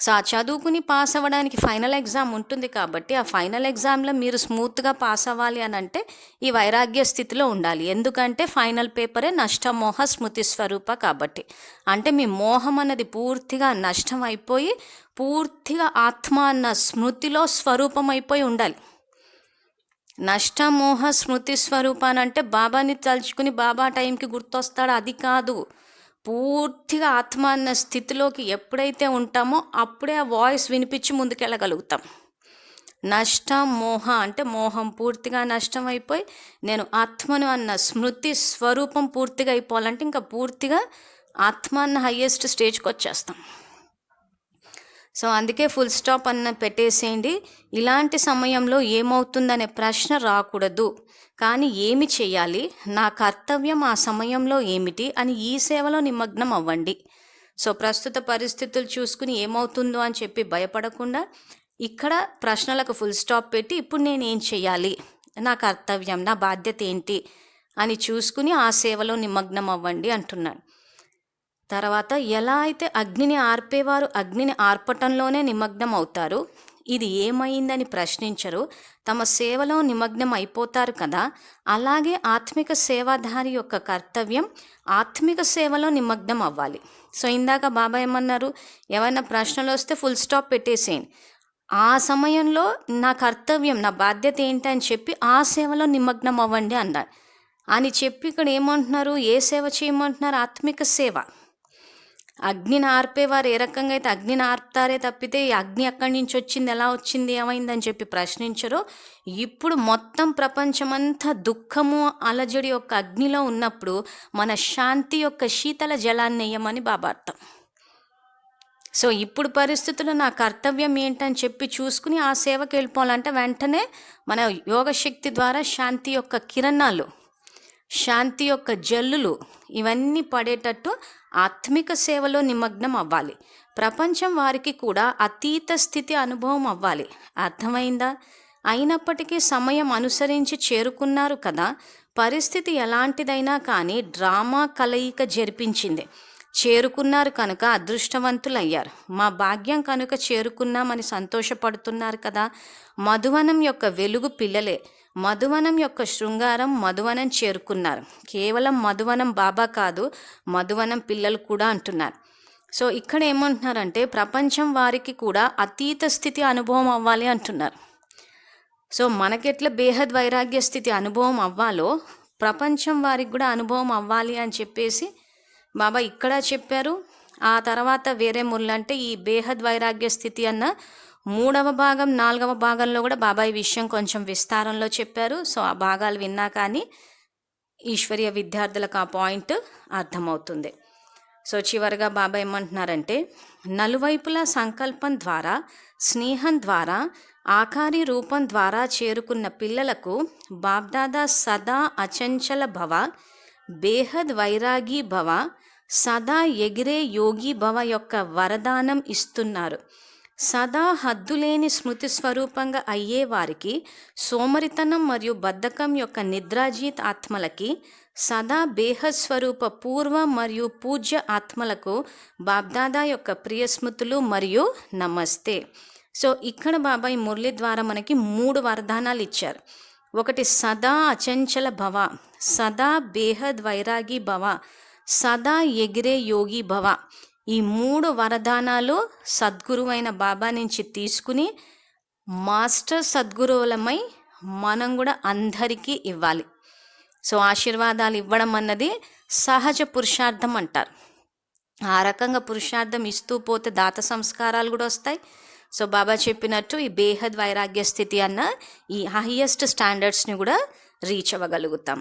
సో ఆ చదువుకుని పాస్ అవ్వడానికి ఫైనల్ ఎగ్జామ్ ఉంటుంది కాబట్టి ఆ ఫైనల్ ఎగ్జామ్లో మీరు స్మూత్గా పాస్ అవ్వాలి అని అంటే ఈ వైరాగ్య స్థితిలో ఉండాలి. ఎందుకంటే ఫైనల్ పేపరే నష్టమోహ స్మృతి స్వరూప కాబట్టి, అంటే మీ మోహం అన్నది పూర్తిగా నష్టం అయిపోయి పూర్తిగా ఆత్మ అన్న స్మృతిలో స్వరూపం అయిపోయి ఉండాలి. నష్టమోహ స్మృతి స్వరూపాన్ని అంటే బాబాని తలుచుకుని బాబా టైంకి గుర్తొస్తాడు అది కాదు. పూర్తిగా ఆత్మ అన్న స్థితిలోకి ఎప్పుడైతే ఉంటామో అప్పుడే ఆ వాయిస్ వినిపించి ముందుకెళ్ళగలుగుతాం. నష్టం మోహ అంటే మోహం పూర్తిగా నష్టం అయిపోయి నేను ఆత్మను అన్న స్మృతి స్వరూపం పూర్తిగా అయిపోవాలంటే ఇంకా పూర్తిగా ఆత్మ అన్న హయ్యెస్ట్ స్టేజ్కి వచ్చేస్తాం. సో అందుకే ఫుల్ స్టాప్ అన్న పెట్టేసేయండి. ఇలాంటి సమయంలో ఏమవుతుందనే ప్రశ్న రాకూడదు, కానీ ఏమి చేయాలి, నా కర్తవ్యం ఆ సమయంలో ఏమిటి అని ఈ సేవలో నిమగ్నం అవ్వండి. సో ప్రస్తుత పరిస్థితులు చూసుకుని ఏమవుతుందో అని చెప్పి భయపడకుండా ఇక్కడ ప్రశ్నలకు ఫుల్ స్టాప్ పెట్టి ఇప్పుడు నేను ఏం చేయాలి, నా కర్తవ్యం, నా బాధ్యత ఏంటి అని చూసుకుని ఆ సేవలో నిమగ్నం అవ్వండి అంటున్నాను. తర్వాత ఎలా అయితే అగ్నిని ఆర్పేవారు అగ్నిని ఆర్పటంలోనే నిమగ్నం అవుతారు, ఇది ఏమైందని ప్రశ్నించరు, తమ సేవలో నిమగ్నం అయిపోతారు కదా, అలాగే ఆత్మిక సేవాధారి యొక్క కర్తవ్యం ఆత్మిక సేవలో నిమగ్నం అవ్వాలి. సో ఇందాక బాబా ఏమన్నారు, ఏమైనా ప్రశ్నలు వస్తే ఫుల్ స్టాప్ పెట్టేసేయండి, ఆ సమయంలో నా కర్తవ్యం నా బాధ్యత ఏంటి అని చెప్పి ఆ సేవలో నిమగ్నం అవ్వండి అన్నారు. అని చెప్పి ఇక్కడ ఏమంటున్నారు, ఏ సేవ చేయమంటున్నారు, ఆత్మిక సేవ. అగ్నిని ఆర్పేవారు ఏ రకంగా అయితే అగ్నిని ఆర్పుతారే తప్పితే ఈ అగ్ని ఎక్కడి నుంచి వచ్చింది, ఎలా వచ్చింది, ఏమైందని చెప్పి ప్రశ్నించరో, ఇప్పుడు మొత్తం ప్రపంచమంతా దుఃఖము అలజడి యొక్క అగ్నిలో ఉన్నప్పుడు మన శాంతి యొక్క శీతల జలాన్ని వేయమని బాబా అర్థం. సో ఇప్పుడు పరిస్థితుల్లో నా కర్తవ్యం ఏంటని చెప్పి చూసుకుని ఆ సేవకి వెళ్ళిపోవాలంటే వెంటనే మన యోగశక్తి ద్వారా శాంతి యొక్క కిరణాలు, శాంతి యొక్క జల్లులు ఇవన్నీ పడేటట్టు ఆత్మిక సేవలో నిమగ్నం అవ్వాలి. ప్రపంచం వారికి కూడా అతీత స్థితి అనుభవం అవ్వాలి. అర్థమైందా? అయినప్పటికీ సమయం అనుసరించి చేరుకున్నారు కదా, పరిస్థితి ఎలాంటిదైనా కానీ డ్రామా కలయిక జరిపించింది. చేరుకున్నారు కనుక అదృష్టవంతులయ్యారు. మా భాగ్యం కనుక చేరుకున్నామని సంతోషపడుతున్నారు కదా. మధువనం యొక్క వెలుగు పిల్లలే, మధువనం యొక్క శృంగారం మధువనం చేరుకున్నారు. కేవలం మధువనం బాబా కాదు, మధువనం పిల్లలు కూడా అంటున్నారు. సో ఇక్కడ ఏమంటున్నారంటే ప్రపంచం వారికి కూడా అతీత స్థితి అనుభవం అవ్వాలి అంటున్నారు. సో మనకెట్లా బేహద్ వైరాగ్య స్థితి అనుభవం అవ్వాలో ప్రపంచం వారికి కూడా అనుభవం అవ్వాలి అని చెప్పేసి బాబా ఇక్కడ చెప్పారు. ఆ తర్వాత వేరే ముళ్ళంటే ఈ బేహద్ వైరాగ్య స్థితి అన్న 3వ భాగం 4వ భాగంలో కూడా బాబా ఈ విషయం కొంచెం విస్తారంలో చెప్పారు. సో ఆ భాగాలు విన్నా కానీ ఈశ్వరీయ విద్యార్థులకు ఆ పాయింట్ అర్థమవుతుంది. సో చివరిగా బాబా ఏమంటున్నారంటే, నలువైపులా సంకల్పం ద్వారా, స్నేహం ద్వారా, ఆకారి రూపం ద్వారా చేరుకున్న పిల్లలకు బాబ్దాదా సదా అచంచల భవ, బేహద్ వైరాగి భవ, సదా ఎగిరే యోగి భవ యొక్క వరదానం ఇస్తున్నారు. సదా హద్దులేని స్మృతి స్వరూపంగా అయ్యే వారికి, సోమరితనం మరియు బద్ధకం యొక్క నిద్రాజీత్ ఆత్మలకి, సదా బేహద్ స్వరూప పూర్వ మరియు పూజ్య ఆత్మలకు బాబ్దాదా యొక్క ప్రియ స్మృతులు మరియు నమస్తే. సో ఇక్కడ బాబాయ్ మురళి ద్వారా మనకి 3 వరదానాలు ఇచ్చారు. ఒకటి సదా అచంచల భవ, సదా బేహద్ వైరాగి భవ, సదా ఎగిరే యోగి భవ. ఈ 3 వరదానాలు సద్గురువైన బాబా నుంచి తీసుకుని మాస్టర్ సద్గురువులమై మనం కూడా అందరికీ ఇవ్వాలి. సో ఆశీర్వాదాలు ఇవ్వడం అన్నది సహజ పురుషార్థం అంటారు. ఆ రకంగా పురుషార్థం ఇస్తూ పోతే దాత సంస్కారాలు కూడా వస్తాయి. సో బాబా చెప్పినట్టు ఈ బేహద్ వైరాగ్య స్థితి అన్న ఈ హైయెస్ట్ స్టాండర్డ్స్ని కూడా రీచ్ అవ్వగలుగుతాం.